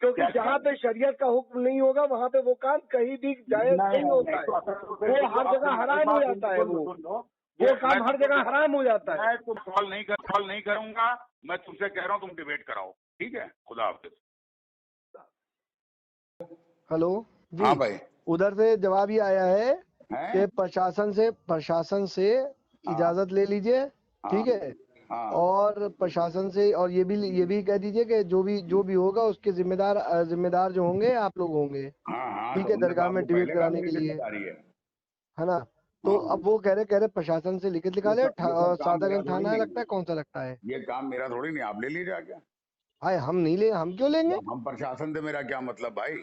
क्योंकि जहाँ पे शरीयत का हुक्म नहीं होगा वहाँ पे वो काम कहीं भी जायज नहीं होता है, वो हर जगह हराम हो जाता है, वो काम हर जगह हराम हो जाता है। मैं तुम कॉल नहीं करूंगा, मैं तुमसे कह रहा हूँ तुम डिबेट कराओ, ठीक है? खुदा हाफिज। हेलो जी। हाँ भाई, उधर से जवाब ये आया है कि प्रशासन से इजाजत ले लीजिए, ठीक है? और प्रशासन से, और ये भी कह दीजिए कि जो भी होगा उसके जिम्मेदार जो होंगे आप लोग होंगे, ठीक है? दरगाह में डिबेट कराने के लिए, है ना? तो अब वो कह रहे प्रशासन से लिखित लिखा ले, सादागंज थाना है, लगता है, कौन सा लगता है? ये काम मेरा थोड़ी नहीं, आप ले लीजिए क्या? भाई हम नहीं ले, हम क्यों लेंगे? हम प्रशासन से मेरा क्या मतलब भाई?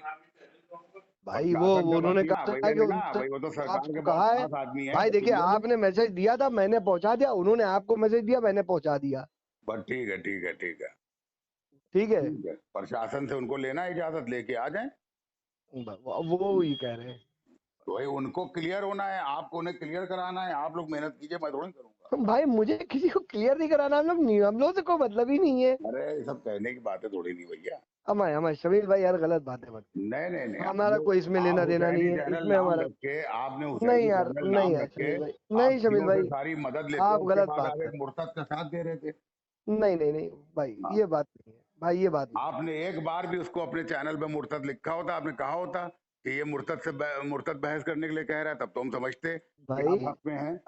भाई वो उन्होंने कहा कि वो तो सरकार के कहा है भाई, देखिए आपने मैसेज दिया था, मैंने पहुंचा दिया, उन्होंने आपको मैसेज दिया, मैंने पहुंचा दिया। बस ठीक है। ठीक है, प्रशासन से उनको लेना इजाजत, लेके आ जाए, वो ही कह रहे हैं। तो भाई उनको क्लियर होना है, आपको उन्हें क्लियर कराना है, आप लोग मेहनत कीजिए, मैं थोड़ी करूंगा। भाई मुझे किसी को क्लियर नहीं कराना, हम लोग से कोई मतलब ही नहीं है। अरे ये सब कहने की बातें थोड़ी नहीं भैया। हमारे शमील भाई यार गलत बातें मत। नहीं, हमारा कोई इसमें लेना देना नहीं है, इसमें हमारा आपने नहीं यार, नहीं शमील भाई, नहीं शमील भाई, सारी मदद लेते, आप गलत बात, मुर्तद का साथ दे रहे थे। नहीं नहीं नहीं भाई, हाँ। ये बात नहीं है भाई, ये बात नहीं। आपने एक बार भी उसको अपने चैनल पे मुर्तद लिखा होता, आपने कहा होता कि ये मुर्तद बहस करने के लिए कह रहा है, तब तो हम समझते कि भाई आप हक में हैं,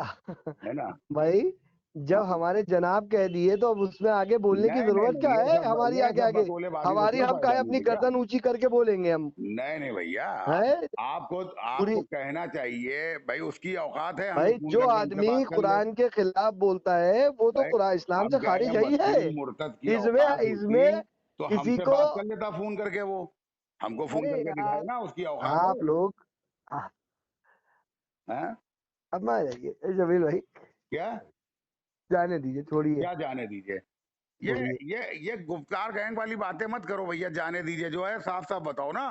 है ना? भाई जब हाँ। हमारे जनाब कह दिए तो अब उसमें आगे बोलने की नहीं नहीं जरूरत क्या नहीं, है हमारी? ये आगे सब आगे बकोलेबाजी से हमारी, कोई हम फायदा काहे नहीं अपनी है क्या? गर्दन ऊंची करके बोलेंगे हम? नहीं नहीं भैया, है आपको पूरी। आपको कहना चाहिए भाई, उसकी औकात है हमें भाई फोन जो करके हमसे आदमी बात कर ले। कुरान के खिलाफ बोलता है वो तो भाई कुरान इस्लाम अब से खारिज अगर है ही है। वकील मुर्तद की इसमें औकात होती इसमें तो किसी हमसे को, बात कर लेता फोन करके, वो हमको फोन अरे करके दिखाए यार ना उसकी औकात आप लोग है? अब मान जाइए जमील भाई, क्या जाने दीजिए, छोड़िए, क्या जाने दीजिए? ये छोड़िए। ये गुप्कार गैंग वाली बातें मत करो भैया, जाने दीजिए जो है साफ साफ बताओ ना।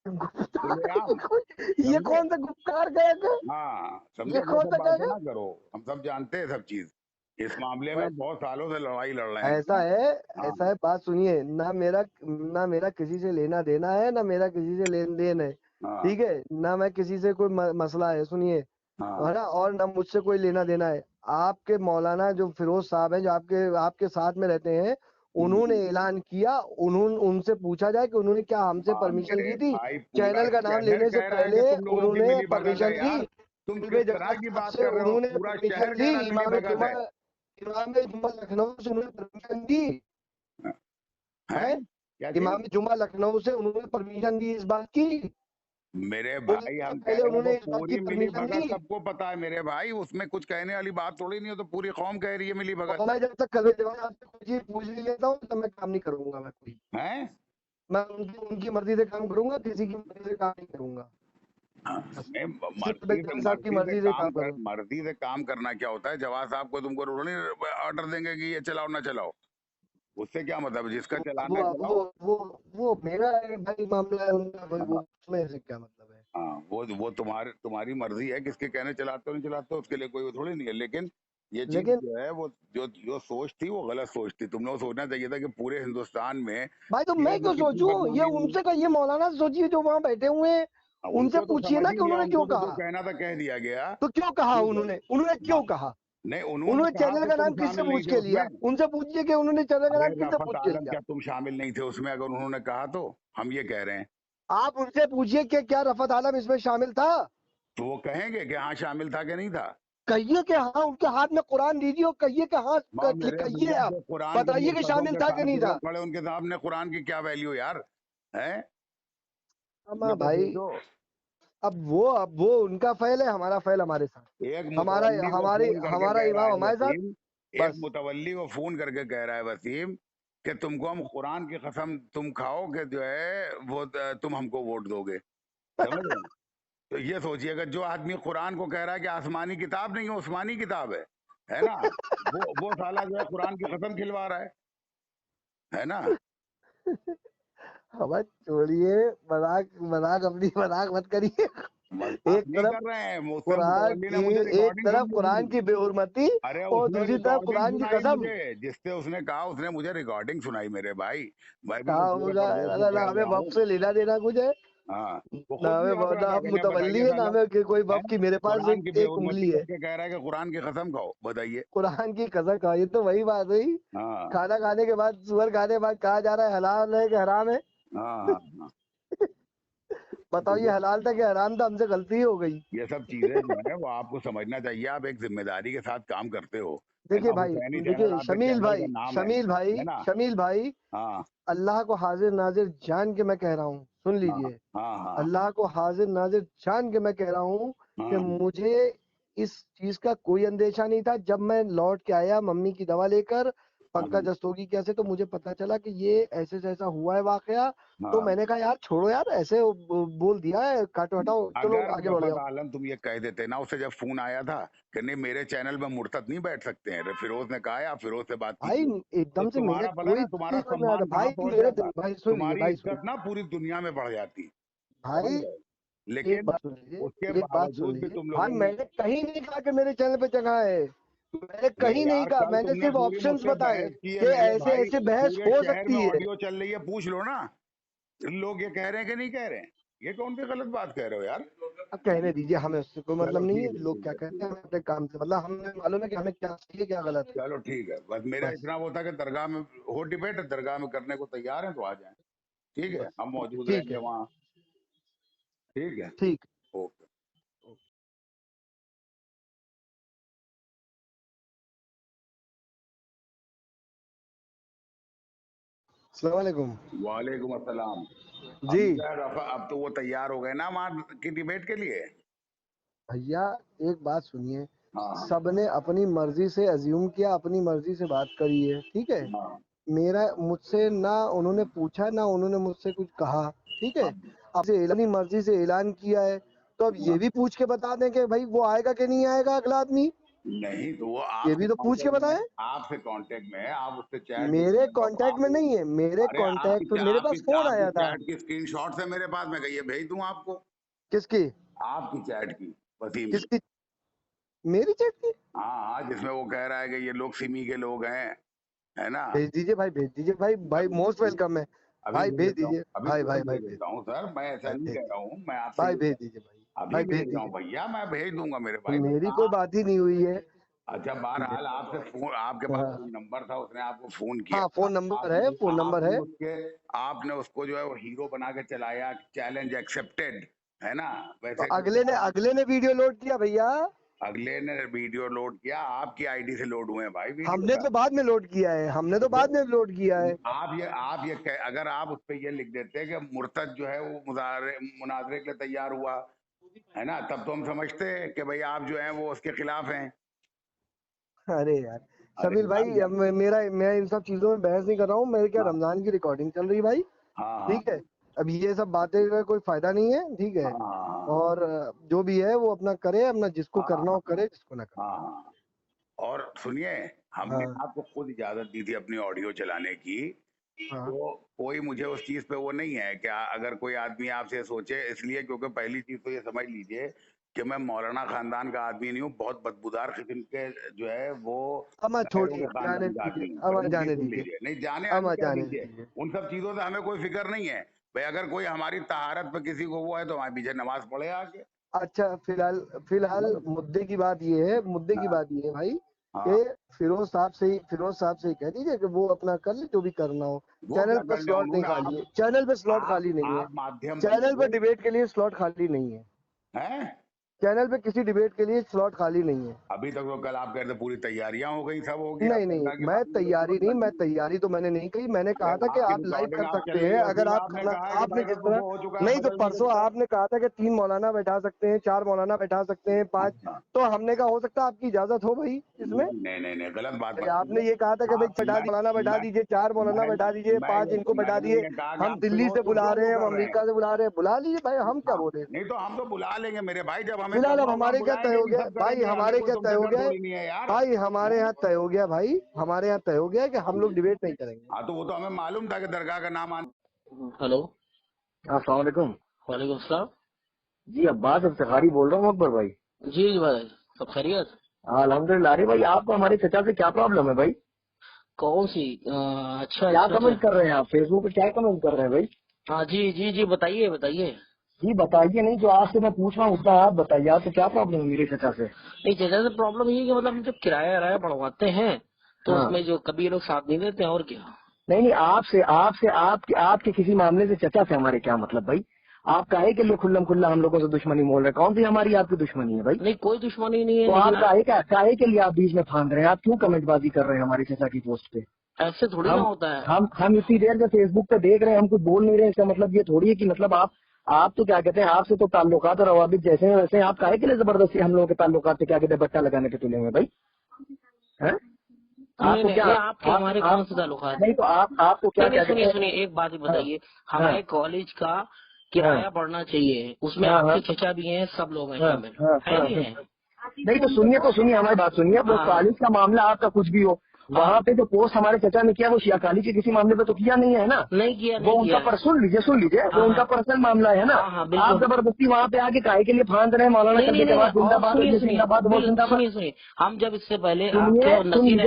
खुलेआम, ये समझे? कौन सा गुप्कार गएगा? हाँ ये समझे, वो कौन सब सा बातें गएगा? ना करो, हम सब जानते हैं सब चीज। इस मामले में भाई हम बहुत सालों से लड़ाई लड़ रहे हैं ऐसा इसमें। है, हाँ ऐसा है, बात सुनिए, ना मेरा किसी से लेना देना है, ना मेरा किसी से लेन देन है, हाँ ठीक है? ना मैं किसी से कोई मसला है, सुनिए, हाँ है ना? और ना मुझसे कोई लेना देना है। आपके मौलाना जो फिरोज साहब हैं, जो आपके आपके साथ में रहते हैं, उन्होंने ऐलान किया, उनसे पूछा जाए कि उन्होंने क्या हमसे हाँ, परमिशन मेरे ली थी? भाई पूरा चैनल का नाम शहर लेने से कह रहा है कि पहले तुम लोगों की उन्होंने मिली भगत है परमिशन ली। यार। तुम फिल्म किस तरह जमात की साहब बात से कर रहे हो? उन्होंने पूरा परमिशन शहर कह ली। रहा है मिली भगत है। इमाम जुम्मा लखनऊ से उन्होंने परमिशन दी है। हैं? क्या चीज? इमाम जुम्मा लखनऊ से उन्होंने परमिशन दी इस बात की? मेरे बोले भाई हम कह पहले रहे हैं, वो उन्होंने इस बात की पूरी मिली परमिशन भगत दी। सबको पता है मेरे भाई, उसमें कुछ कहने वाली बात थोड़ी नहीं हो, तो पूरी कौम कह रही है मिली भगत। और मैं जब तक कभी जवान आपसे कोई चीज पूछ नहीं लेता हूँ तब मैं काम नहीं करूंगा। मैं कोई, हैं? मैं उनकी उनकी मर्जी से काम करूंगा, किसी की मर्जी से काम नहीं करूंगा। बस नहीं, सिर्फ मैं जज साहब की मर्जी से काम करूंगा। मर्जी से काम करना क्या होता है? जवाब साहब को तुमको रोनी ऑर्डर देंगे कि ये चलाओ ना चलाओ, उससे क्या मतलब? जिसका चलाना वो है वो चलाओ। वो वो मेरा भाई मामला है, उनका भाई, वो हाँ उसमें से क्या मतलब है? हाँ, वो तुम्हारी मर्जी है, किसके कहने चलाते हो नहीं चलाते हो, उसके लिए कोई वो थोड़ी नहीं है। लेकिन ये चीज लेकिन जो है, वो जो सोच थी वो गलत सोच थी। तुम लोग सोचना चाहिए था कि पूरे हिंदुस्तान में भाई तो मैं सीरत में क्यों कितनी सोचूं? ये बदनामी हुई। उनसे का, ये मौलाना से सोचिए जो वहां बैठे हुए हैं, उनसे उनको तो पूछिए समझ ना ही कि लिया, उन्होंने क्यों उनको तो जो कहा। कहना था कह दिया गया। तो क्यों कहा ठीक है। उन्होंने? उन्होंने हाँ, क्यों कहा? नहीं उन्होंने उन्होंने कहा चैनल कि का तुम नाम किससे शामिल नहीं पूछ थे के लिया? उसमें। उनसे पूछिए कि उन्होंने चैनल का अरे नाम किससे रफत पूछ के आलम, लिया? क्या तुम शामिल नहीं थे उसमें? अगर उन्होंने कहा तो हम ये कह रहे हैं, आप उनसे पूछिए कि क्या रफत आलम इसमें शामिल था? तो वो कहेंगे कि हाँ शामिल था कि नहीं था। कहिए कि हाँ, उनके हाथ में कुरान दीजिए और कहिए कि हाँ, माँ मेरे कहिए भैया, आप, जो कुरान के बताइए कि मुर्तदों शामिल के था कि साथ नहीं जो था। खड़े, उनके सामने कुरान की क्या वैल्यू यार है? ये अमा तो भाई, सोचो। अब वो उनका फैल है, हमारा फैल हमारे साथ। एक हमारा मुतवल्ली को हमारे फोन करके हमारा कह रहा इमाम है हमारे साथ। वसीम, एक बस मुतवल्ली को फोन करके कह रहा है वसीम कि तुमको हम कुरान की कसम तुम खाओ कि जो है वो तुम हमको वोट दोगे। समझ रहे हैं? तो ये सोचिए, अगर जो आदमी कुरान को कह रहा है कि आसमानी किताब नहीं है, उस्मानी किताब है ना, वो साला जो है कुरान की कसम खिलवा रहा है ना? अब छोड़िए, मजाक मजाक, अपनी मजाक मत करिए। मजाक एक नहीं तरफ कर रहे हैं, मुझसे कुरान मुतवल्ली ने की, मुझे एक रिकॉर्डिंग तरफ सुननी कुरान थी। की बेहुरमती अरे और उसने दूसरी तरफ रिकॉर्डिंग कुरान की सुनाई कसम। मुझे, जिससे उसने कहा, उसने मुझे रिकॉर्डिंग सुनाई मेरे भाई। मैं भी कहा तो पूरे होगा, प्रदेश में ना फैल हमें रहा वक्त हूँ। से लेना देना कुछ है, हाँ, वो ना खुद भी हंस हमें, रहा ना था हम कि नहीं मुतवल्ली बताइए है, ना साला हमें कोई है, वक्त की, मेरे पास कुरान एक की एक उंगली बेहुरमती है। करके कह रहा है कि कुरान की कसम खाओ, बताइए। कुरान की कसम खाओ, ये तो वही बात हुई। हाँ खाना खाने के बाद, सुअर खाने के बाद कहा जा रहा है हलाल है कि हराम है? हाँ हाँ हाँ। बताओ, तो ये हलाल था कि हराम था? हमसे गलती हो गई। ये सब चीजें जो है वो आपको समझना चाहिए। आप एक जिम्मेदारी के साथ काम करते हो, है देखिए ना? भाई, हुसैनी चैनल देखिए आपके शमील चैनल भाई, का नाम शमील भाई, है ना? शमील भाई, हाँ अल्लाह को हाजिर नाजिर जान के मैं कह रहा हूँ, सुन हाँ लीजिए, हाँ हाँ अल्लाह को हाजिर नाजिर जान के मैं कह रहा हूँ कि हाँ मुझे इस चीज का कोई अंदेशा नहीं था। जब मैं लौट के आया मम्मी की दवा लेकर पंकज रस्तोगी कैसे, तो मुझे पता चला कि ये ऐसे से ऐसा हुआ है वाकया। तो हाँ। मैंने कहा यार छोड़ो यार, ऐसे बोल दिया है, काटो हटाओ, चलो अगर आगे बढ़ रफत जाओ। आलम तुम ये कह देते ना, उसे जब फोन आया था कि नहीं मेरे चैनल में मुर्तद नहीं बैठ सकते हैं, फिरोज ने कहा आप फिरोज से बात भाई कीजिए, तो एकदम से मेरे तुम्हारा पता कोई ना बात तुम्हारा नहीं समझ में आता सम्मान कहाँ भाई, पहुंच मेरे जाता, भाई सुन लीजिए, तुम्हारी भाई इज्जत सुन ना पूरी दुनिया में बढ़ जाती। समझ भाई, गए? एक लेकिन बात सुन लीजिए, उसके एक बात सुन बावजूद भी लीजिए तुम भाई, लोगों ने, मैंने कहीं नहीं कहा कि मेरे चैनल पे जगह है, मैंने अरे कहीं नहीं यार कहा, कल मैंने तुमने सिर्फ पूरी ऑप्शंस मुझसे बताए बहस की है कि मेरे ऐसे भाई, ऐसे बहस पूरे हो शहर में सकती है। ऑडियो चल रही है, पूछ लो ना। लोग ये कह रहे हैं कि नहीं कह रहे हैं? ये कौन सी गलत बात कह रहे हो यार? अब कहने दीजिए, हमें उससे कोई मतलब चलो नहीं ठीक है, है, लोग ठीक क्या है, कहते ठीक हैं, हमें अपने काम से मतलब हमें मालूम है कि हमें क्या सही है क्या गलत है। चलो ठीक है, बस मेरा बस इतना वो था कि दरगाह में हो डिबेट, दरगाह में करने को तैयार है तो आ जाए। ठीक है, बस हम मौजूद ठीक रहेंगे है, वहाँ। ठीक है, ठीक। ओके। अस्सलाम वालेकुम। वालेकुम अस्सलाम। जी अब क्या अब तो वो तैयार हो गए ना वहाँ की डिबेट के लिए। भैया, एक बात सुनिए, हाँ सबने अपनी मर्जी से अज्यूम किया, अपनी मर्जी से बात करी है, ठीक है। हाँ मेरा मुझसे ना उन्होंने पूछा ना उन्होंने मुझसे कुछ कहा, ठीक है। हाँ आपसे अपनी मर्जी से ऐलान किया है, तो अब ये हाँ। भी पूछ के बता दें कि भाई वो आएगा कि नहीं आएगा अगला आदमी, नहीं तो वो ये आपसे भी तो पूछ के कांटेक्ट में, बताएं। आपसे कांटेक्ट में है, आप उससे चैट भी मेरे करें तो कांटेक्ट आप। में नहीं है, मेरे अरे कांटेक्ट पे मेरे पास फोन आपकी आया था। चैट की स्क्रीनशॉट है मेरे पास, मैं कहिए भेज दूं आपको। किसकी? आपकी चैट की, वसीम की। किसकी? मेरी चैट की? हाँ हाँ, जिसमें वो कह रहा है कि ये लोग सिमी के लोग हैं, है ना। भेज दीजिए भाई, भेज दीजिए भाई, भाई मोस्ट अभी वेलकम है। अभी भाई भेज भेज देता हूँ, दीजिए, अभी भाई भाई तुरंत भाई भेज भेज देता हूँ सर, मैं ऐसा भाई नहीं भेज कह रहा दीजिए, हूँ, मैं आपसे भाई ये भेज दीजिए भाई, अभी भाई भेज भेज रहा हूँ दीजिए। भैया, मैं भेज दूंगा मेरे भाई, बस मेरी कोई आप। बात ही नहीं हुई है। अच्छा, बहरहाल आपसे फोन, आपके पास हाँ कोई नंबर था, उसने आपको फोन हाँ, किया। फोन नंबर है, आपने फोन नंबर आपने है। उसके आपने उसको जो है वो हीरो बना के चलाया, चैलेंज एक्सेप्टेड, है ना। तो वैसे अगले ने वीडियो लोड किया भैया। अगले ने वीडियो लोड किया, आपकी आईडी से लोड हुए हैं भाई वीडियो हमने का। तो बाद में लोड किया है, हमने तो बाद में लोड किया है। अगर आप उस पे ये लिख देते कि मुर्तद जो है वो मुनाजरे के लिए तैयार हुआ, है ना, तब तो हम समझते कि भाई आप जो है वो उसके खिलाफ हैं। अरे यार अरे शमील भाई, यार, अब मैं इन सब चीजों में बहस नहीं कर रहा हूँ, मेरे क्या हाँ रमजान की रिकॉर्डिंग चल रही भाई, हाँ हाँ ठीक है। अब ये सब बातें का कोई फायदा नहीं है, ठीक हाँ है। हाँ और जो भी है वो अपना करे, अपना जिसको हाँ करना हाँ हो करे, जिसको ना हाँ हाँ। और सुनिए, करे। हमने हाँ आपको खुद इजाजत दी थी अपनी ऑडियो चलाने की। हाँ तो कोई मुझे उस चीज पे वो नहीं है कि अगर कोई आदमी आपसे सोचे, इसलिए क्योंकि पहली चीज तो ये समझ लीजिए कि मैं मौलाना खानदान का आदमी नहीं हूँ, बहुत बदबूदार किस्म के जो है वो अब मत गायरों छोड़िए, के जाने खानदान का दीजिए, आदमी हूँ। अब पहली चीज जाने सुन दीजिए, लीजिए, नहीं जाने अब आने मत क्या जाने दीजिए, दीजिए। उन सब चीजों से हमें कोई फिक्र नहीं है। भाई अगर कोई हमारी तहारत पे किसी को वो है तो हमारे पीछे नमाज पढ़े आके। अच्छा, फिलहाल फिलहाल बस। मुद्दे की बात ये है, मुद्दे की हाँ बात ये है भाई हाँ, कि फिरोज साहब से ही कह दीजिए कि वो अपना कर ले जो भी करना हो। वो चैनल क्या पे करने, स्लॉट नहीं उन्होंने खाली है, चैनल पे स्लॉट खाली नहीं है, आप माध्यम चैनल पे बनिए, डिबेट के लिए स्लॉट खाली नहीं है, हैं। चैनल पे किसी डिबेट के लिए स्लॉट खाली नहीं है। अभी तक तो कल आप कह रहे थे पूरी तैयारियां हो गई, सब हो गया, अब नहीं नहीं, दरगाह की बात नहीं तो मैं तैयारी तो मैंने नहीं कही, मैंने अरे कहा था कि आपकी आप लाइव रिकॉर्डिंग कर आप सकते चली हैं गई, अगर फिर आप आपने करना, कहा है कि आपने भाई जिस अगर कुछ तरह, हो चुका है नहीं तो बदल नहीं परसों सकता। आपने कहा था कि 3 मौलाना बैठा सकते हैं, 4 मौलाना बैठा सकते हैं, 5, अच्छा, तो हमने कहा हो सकता है आपकी इजाजत हो भाई इसमें। नहीं नहीं नहीं नहीं, गलत बात अरे मत आपने कीजिए। ये कहा था कि भाई आप मौलाना बैठा मैं दीजिए, 4 मौलाना बैठा दीजिए, 5 इनको बैठा मैंने दिए, ये कहा कि हम आप दिल्ली फिरोज से को बुला क्यों रहे वो हैं, हम कर रहे हैं। अमेरिका से बुला रहे हैं, बुला लीजिए भाई, हम क्या हाँ, बोले। नहीं तो हम तो बुला लेंगे मेरे भाई, जब हमें फिलहाल करना अब होगा हम हमारे क्या तय बुलाएंगे हो कि गया सब भाई, करेंगे, हमें हमारे कोई क्या तुमसे तय हो डर गया है थोड़ी नहीं है यार। भाई, हमारे यहाँ तय हो गया भाई, हमारे यहाँ तय हो गया कि हम लोग डिबेट नहीं करेंगे। हाँ, तो वो तो हमें मालूम था कि दरगाह का नाम आने। हेलो। अस्सलाम वालेकुम। वालेकुम सलाम। जी अब्बास इफ्तिखारी बोल रहा हूँ अकबर भाई। जी जी भाई, सब खैरियत। अल्हम्दुलिल्लाह। अरे भाई आपको हमारे चचा से क्या प्रॉब्लम है भाई? कौन सी? अच्छा क्या अच्छा अच्छा। कमेंट कर रहे हैं आप फेसबुक पे, क्या कमेंट कर रहे हैं भाई? हाँ जी जी जी, बताइए बताइए। जी बताइए, नहीं जो आपसे मैं पूछ रहा हूँ उसका आप बताइए, आपको क्या प्रॉब्लम है मेरे चचा से? नहीं चाचा से प्रॉब्लम ये है कि मतलब हम जब किराया वराया बढ़वाते हैं तो हाँ, उसमें जो कभी ये लोग साथ नहीं देते हैं, और क्या। नहीं नहीं, आपसे आपसे आपके आपके किसी मामले से चचा से हमारे क्या मतलब भाई? आप काहे के लिए खुल्लम खुल्ला हम लोगों से दुश्मनी मोल रहे हैं? कौन सी हमारी आपकी दुश्मनी है भाई? नहीं कोई दुश्मनी नहीं है, तो आप लेकिन काहे के लिए आप बीच में फांद रहे हैं? आप क्यों कमेंटबाजी कर रहे हैं हमारे चचा की पोस्ट पे? ऐसे थोड़ी ना होता है। हम इतनी देर से फेसबुक पे देख रहे हैं, हम कुछ बोल नहीं रहे, इसका मतलब ये थोड़ी है कि मतलब आप तो क्या कहते हैं, आपसे तो ताल्लुकात और रवाबित जैसे हैं वैसे आप काहे के लिए जबरदस्ती हम लोगों के ताल्लुकात से क्या कहते हैं बट्टा लगाने पे तुले हुए भाई? हैं? आपको क्या आपके हमारे कौन से ताल्लुकात? नहीं तो आपको क्या नहीं कहते सुनिए हैं? सुनिए, एक बात ही हाँ, बताइए, हमारे कॉलेज का किराया बढ़ना चाहिए, उसमें हाँ, आपके चचा भी हैं, सब लोग हैं शामिल, है नहीं है? नहीं तो सुनिए हमारी बात सुनिए। वो हाँ। कॉलेज का मामला आपका कुछ भी हो, वहाँ पे जो पोस्ट हमारे चचा ने किया वो शिया कॉलेज के किसी मामले पे तो किया नहीं है ना? नहीं किया, वो नहीं उनका किया। सुन लीजिए वो हाँ, उनका पर्सनल मामला है ना। हाँ, बिल्कुल। आप जबरदस्ती वहाँ पे आके काहे के लिए फांद रहे हैं? मौलाना नहीं शब्द नहीं के बाद नहीं, और जिंदाबाद, सुनिए ये सुनिए, जिंदाबाद, वो जिंदाबाद। सुनिए, हम जब इससे पहले सुनिए, आपके और नसीर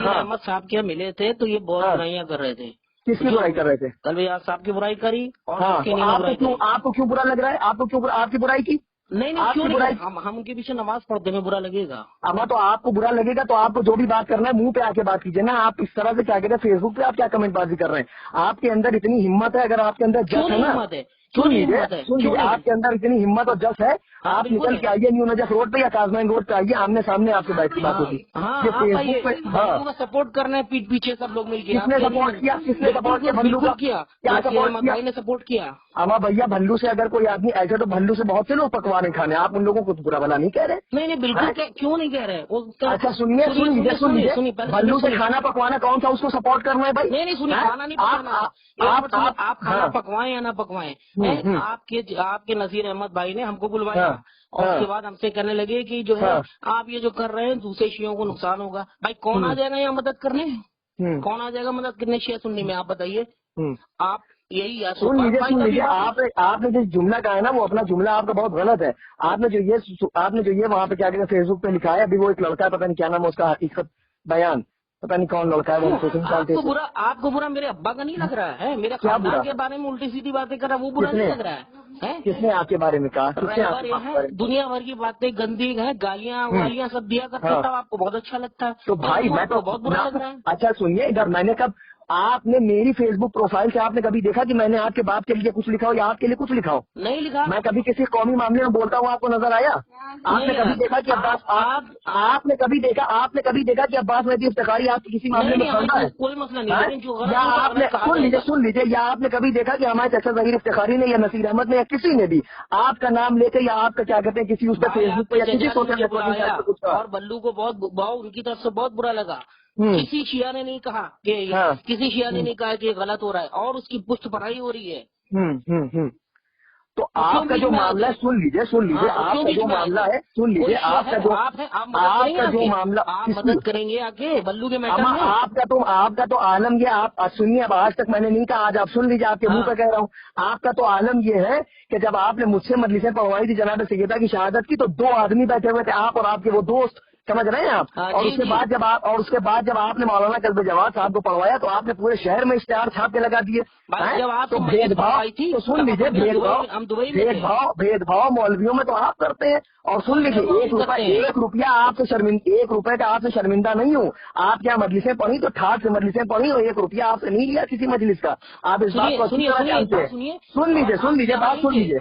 हाँ। अहमद साहब के यहाँ मिले थे तो ये बहुत हाँ। बुराइयां कर रहे थे। किसकी बुराई कर रहे थे? कल भी आप साहब की बुराई करी और हाँ, सबकी तो इन्हीं ने बुराई करी। आपको क्यों बुरा लग रहा है? आपको क्यों आपकी बुराई की? नहीं क्यों आपकी नहीं बुराई, हम उनके पीछे नमाज पढ़ते हैं, बुरा लगेगा? अमा तो आपको बुरा लगेगा तो आपको जो भी बात करना है मुंह पे आके बात कीजिए ना। आप इस तरह से क्या कहते हैं फेसबुक पे आप क्या कमेंटबाजी कर रहे हैं? आपके अंदर इतनी हिम्मत है, अगर आपके अंदर जस है ना, सुन लीजिए, आपके अंदर इतनी हिम्मत और जस है, आप निकल के आइए न्यू नजफ रोड पे या काजमैन रोड पे आइए, आमने सामने आपसे बैठ की बात होगी। ये फेसबुक पे सपोर्ट करना है, पीठ पीछे सब लोग मिलकर। किसने सपोर्ट किया? किसने सपोर्ट किया? भल्लू का किया, क्या सपोर्ट किया? ने सपोर्ट किया। अमा भैया भल्लू से अगर कोई आदमी ऐसे, तो भल्लू से बहुत से लोग पकवाने खाने, आप उन लोगों को बुरा भला नहीं कह रहे? नहीं बिल्कुल, क्यों नहीं कह रहे? अच्छा सुनिए, सुन लीजिए, भल्लू से खाना पकवाना कौन सा उसको सपोर्ट करना है भाई? नहीं सुनिए, खाना नहीं पकाना, आप खाना पकवाएं या ना पकवाएं, आपके नजीर अहमद भाई ने हमको बुलवाया और उसके बाद हमसे कहने लगे कि जो है आप ये जो कर रहे हैं दूसरे शियों को नुकसान होगा। भाई कौन आ जाएगा यहाँ मदद करने? कौन आ जाएगा मदद करने शिया सुनने में? आप बताइए। आप यही सुन लीजिए, आपने जो जुमला कहा है ना, वो अपना जुमला आपका बहुत गलत है। आपने जो ये वहाँ पे क्या कहते हैं फेसबुक पे लिखा है, अभी वो एक लड़का है, पता नहीं क्या नाम है उसका, हकीकत बयान, पता नहीं कौन लड़का है वो। आपको बुरा मेरे अब्बा का नहीं लग रहा है? मेरे क्या बुरा के बारे में उल्टी सीधी बातें कर रहा है, वो बुरा नहीं लग रहा है? किसने आपके बारे में कहा? दुनिया भर की बातें गंदी है, गालियाँ वालियाँ सब दिया करता था, आपको बहुत अच्छा लगता है। तो भाई मैं तो बहुत बुरा लग रहा है। अच्छा सुनिए, इधर मैंने कब, आपने मेरी फेसबुक प्रोफाइल से आपने कभी देखा कि मैंने आपके बाप के लिए कुछ लिखा हो या आपके लिए कुछ लिखा हो? नहीं लिखा। मैं कभी किसी कौमी मामले में बोलता हूँ, आपको नजर आया? आपने कभी देखा कि अब्बास, आपने कभी देखा कि अब्बास मेहदी इफ्तिखारी आपके किसी मामले में खड़ा है? कोई मसला नहीं। या आपने सुन लीजिए, या आपने कभी देखा कि हमारे चाचा ज़हीर इफ्तिखारी ने या नसीर अहमद ने या किसी ने भी आपका नाम लेकर या आपका क्या कहते हैं किसी उस पर फेसबुक पे या किसी सोशल नेटवर्क कुछ? और बल्लू को बहुत उनकी तरफ से बहुत बुरा लगा। किसी शिया ने नहीं कहा कि किसी शिया ने नहीं कहा कि गलत हो रहा है और उसकी पुष्ट पढ़ाई हो रही है। तो आपका जो मामला है, सुन लीजिए, आपका जो मामला है, सुन लीजिए, आपका जो मामला, आप मदद करेंगे आके बल्लू के मैटर में? आपका तो आलम ये, आप सुनिए, अब आज तक मैंने नहीं कहा, आज आप सुन लीजिए, आपके मुंह पे कह रहा हूँ। आपका तो आलम ये है कि जब आपने मुझसे मजलिसें पढ़वाई थी जनाब सैयदा की शहादत की, तो 2 आदमी बैठे हुए थे, आप और आपके वो दोस्त, समझ रहे हैं आप? और उसके बाद जब आपने मौलाना कल्बे जवाद साहब को पढ़वाया तो आपने पूरे शहर में इश्तेहार छाप के लगा दिए। तो भेदभाव, तो सुन लीजिए, भेदभाव मौलवियों में तो आप करते हैं। और सुन लीजिए, 1 रुपया आपसे शर्मिंदा, 1 रुपए का आपसे शर्मिंदा नहीं हूँ। आप क्या मजलिसें पढ़ी तो ठाक से मजलिसें पढ़ी और 1 रुपया आपसे नहीं लिया किसी मजलिस का। आप इस बात को अच्छी तरह जानते हैं। सुन लीजिए, बात सुन लीजिए,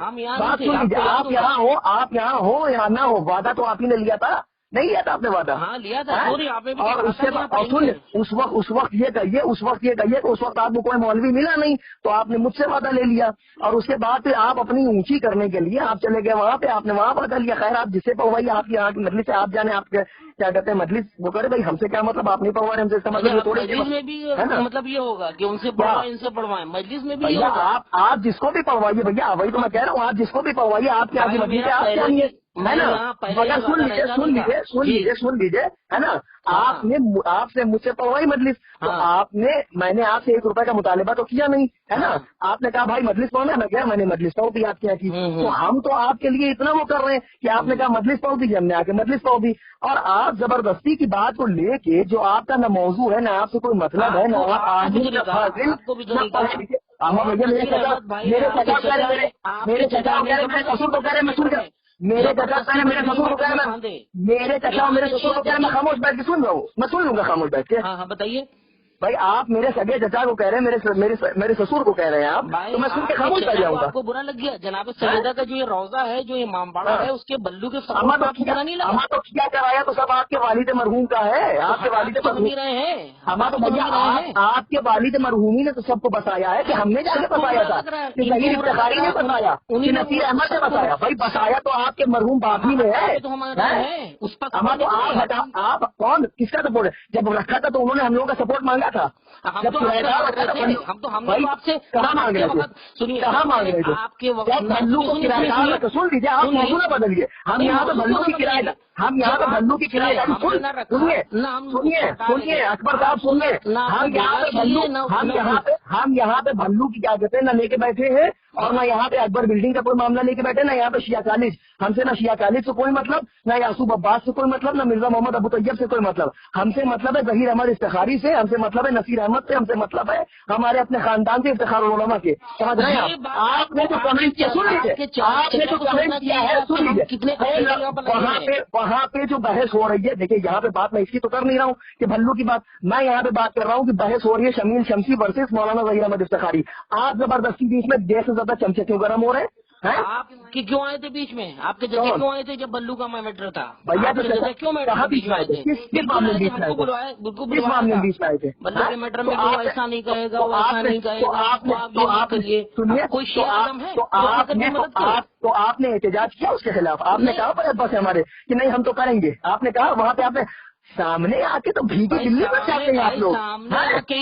आप यहाँ हो या ना हो, वादा तो आप ही ने लिया था, नहीं लिया था आपने वादा? हाँ लिया था। और उसके बाद सुन, उस वक्त ये कहिए कि उस वक्त आपको कोई मौलवी मिला नहीं तो आपने मुझसे वादा ले लिया, और उसके बाद फिर आप अपनी ऊंची करने के लिए आप चले गए वहाँ पे, आपने वहाँ वादा लिया। खैर, आप जिससे पढ़वाइए, आपकी यहाँ की मजलिस से आप जाने, आपके क्या कहते हैं मजलिस वो करे भाई, हमसे क्या मतलब, आप नहीं पढ़वा रहे हमसे, इसका मतलब थोड़ी में भी मतलब ये होगा कि उनसे पढ़वाए इनसे पढ़वाए, मजलिस में भी भैया आप जिसको भी पढ़वाइए भैया, वही तो मैं कह रहा हूँ, आप जिसको भी पढ़वाइए, आपके आगे मजलिस आप जानिए, है ना? मगर सुन लीजिए, है ना? आपसे मुझसे पढ़वाई मजलिस, तो मैंने आपसे 1 रुपए का मुतालिबा तो किया नहीं, है ना? आपने कहा भाई मजलिस पढ़ना, मैं गया, मैंने मजलिस पढ़ दी आपके यहाँ की। तो हम तो आपके लिए इतना वो कर रहे हैं कि आपने कहा मजलिस पढ़ दी, हमने आके मजलिस पढ़ दी, और आप जबरदस्ती की बात को लेके, जो आपका न मौजू है, ना आपसे कोई मतलब है, ना आप आदमी का फाजिल, मेरे चचा मेरे ससुर को कह रहे, मैं सुन गया, मेरे चचा मेरे ससुर को कह रहे, मेरे चचा मेरे ससुर को कह रहे, मैं खामोश बैठ के सुन रहा हूँ, मैं सुन लूंगा खामोश बैठ के। हाँ बताइए भाई, आप मेरे सगे चचा को कह रहे हैं, मेरे ससुर को कह रहे हैं आप, तो मैं सुन के खामोश बैठ जाऊंगा। आपको बुरा लग गया? जनाब सैयदा का जो ये रौजा है, जो ये इमामबाड़ा है, उसके बल्लू के हमारा तो क्या कराया तो सब आपके वालिद मरहूम का है, आपके वालिद मरहूम रहे हैं। हमारा तो भैया आपके वालिद मरहूमी ने तो सबको बताया है कि हमने जाके बताया था, कि ज़हीर इफ्तिखारी ने बताया, कि नसीर अहमद ने बताया। भाई बताया तो आपके मरहूम बापी ने है, हमारा तो आप कौन किसका सपोर्ट है? जब रखा था तो उन्होंने हम लोगों का सपोर्ट मांगा था, जब हम आपसे कहाँ मांग रहे थे? सुनिए, कहाँ मांग रहे थे? आपके भल्लू को किराएदार, सुन लीजिए, आप मौजूद न बदलिए, हम यहाँ पे भल्लू की किराएदार, हम यहाँ पे भल्लू की किराएदार, सुनिए अकबर साहब सुनिए, हम यहाँ पे हम यहाँ पे भल्लू की क्या कहते हैं ना लेके बैठे हैं, और ना यहाँ पे अकबर बिल्डिंग का कोई मामला लेके बैठे, ना यहाँ पे शिया कॉलेज, हमसे ना शिया कॉलेज से कोई मतलब, ना यासूब अब्बास से कोई मतलब, ना मिर्जा मोहम्मद अबू तैयब से कोई मतलब। हमसे मतलब है जहीर अहमद इफ्तिखारी से, हमसे मतलब है नसीर अहमद से, हमसे मतलब है हमारे अपने खानदान से इफ्तिखार उलमा के। समझ रहे हैं आप? आपने जो कमेंट किया सुन लीजिए, आपने जो कमेंट किया है सुन लीजिए, वहाँ पे जो बहस हो रही है, देखिए यहाँ पे बात मैं इसकी तो कर नहीं रहा हूँ कि भल्लू की बात, मैं यहाँ पे बात कर रहा हूँ कि बहस हो रही है शमील शमसी वर्सेस मौलाना जहीर अहमद इफ्तिखारी। आप जबरदस्ती बीच में 1.5 से ज्यादा चमचे क्यों गर्म हो रहे हैं? आप कि क्यों आए थे बीच में? आपके जगह क्यों आए थे जब बल्लू का मैटर था? भैया तो जगह क्यों मैटर बीच में आए थे? किस मामले में बीच में आए थे? किस मामले में बीच में आए थे? बल्लू के मैटर में वो ऐसा नहीं कहेगा, वो ऐसा नहीं कहेगा, तो आप सुनिए, कोई शेर आदम है तो आपने एहतजाज किया उसके खिलाफ? आपने कहा पर बस हमारे कि नहीं हम तो करेंगे, आपने कहा वहाँ पे, आपने सामने आके तो भीगी दिल्ली पर जाते हैं आप लोग,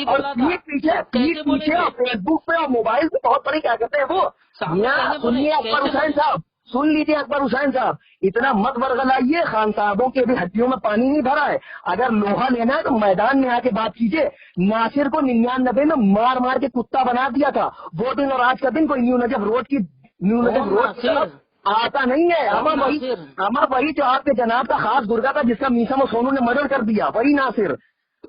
और पीठ पीछे और फेसबुक पे और मोबाइल पे बहुत बड़ी क्या कहते हैं वो। सुनिए अकबर हुसैन साहब, सुन लीजिए अकबर हुसैन साहब, इतना मत बरगलाइए, खान साहबों के भी हड्डियों में पानी नहीं भरा है। अगर लोहा लेना है तो मैदान में आके बात कीजिए। नासिर को 99 में मार मार के कुत्ता बना दिया था, वो दिन और आज का दिन कोई न्यू नजफ रोड की आता नहीं है। हमारा वही जो आपके जनाब का खास गुर्गा था जिसका मीसा में सोनू ने मर्डर कर दिया, वही नासिर।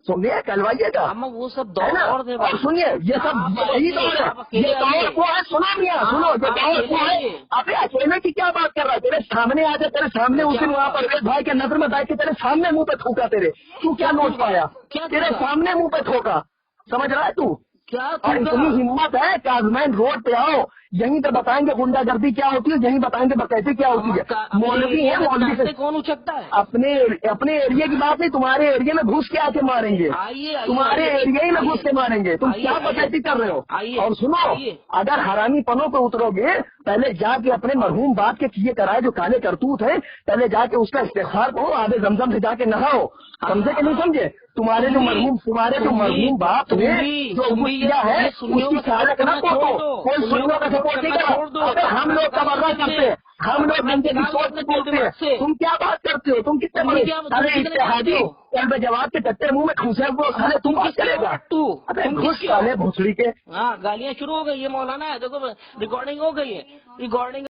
सुनिए कहलवाइएगा, वो सब दौर थे। और सुनिए ये सब यही दौर है, ये दौर वो है। सुनो मियाँ सुनो, ये दौर वो है। अबे अकेले की क्या बात कर रहा है? तेरे सामने आ जाए, तेरे सामने उस दिन वहाँ पर भाई के नजर में बैठ के तेरे सामने मुंह पे थूका, तेरे तू क्या नोट पाया? तेरे सामने मुंह पे ठोका, समझ रहा है तू? और इतनी हिम्मत है कि आजमैन रोड पे आओ, यहीं पे बताएंगे गुंडागर्दी क्या होती है, यहीं बताएंगे बकैती क्या होती है। मौलवी है, मौलवी से कौन उछकता है? अपने एरिया की बात नहीं, तुम्हारे एरिया में घुस के आके मारेंगे, तुम्हारे एरिया ही में घुस के मारेंगे। तुम क्या बकैती कर रहे हो? और सुनो, अगर हरामी पनों पे उतरोगे, पहले जाके अपने मरहूम बाप के किए कराए जो काले करतूत है, पहले जाके उसका इस्तिग़फ़ार करो, आधे जमजम से जाके नहाओ। समझे कि नहीं समझे? तुम्हारे जो मरहूम बाप ने जो किया है उसकी चालक ना कोटो, कोई सुन्नों का सपोर्ट नहीं करो। अबे हम लोग तबर्रा करते हैं, हम लोग बंदे की सोच से बोलते हैं। तुम क्या बात करते हो? तुम कितने बड़े अरे इत्तेहादी कल जवाब के टट्टे मुंह में ठूसे वो साले, तुम बात करेगा? अबे घुस साले भोसड़ी के। हाँ गालियाँ शुरू हो गई है मौलाना, देखो रिकॉर्डिंग हो गई है, रिकॉर्डिंग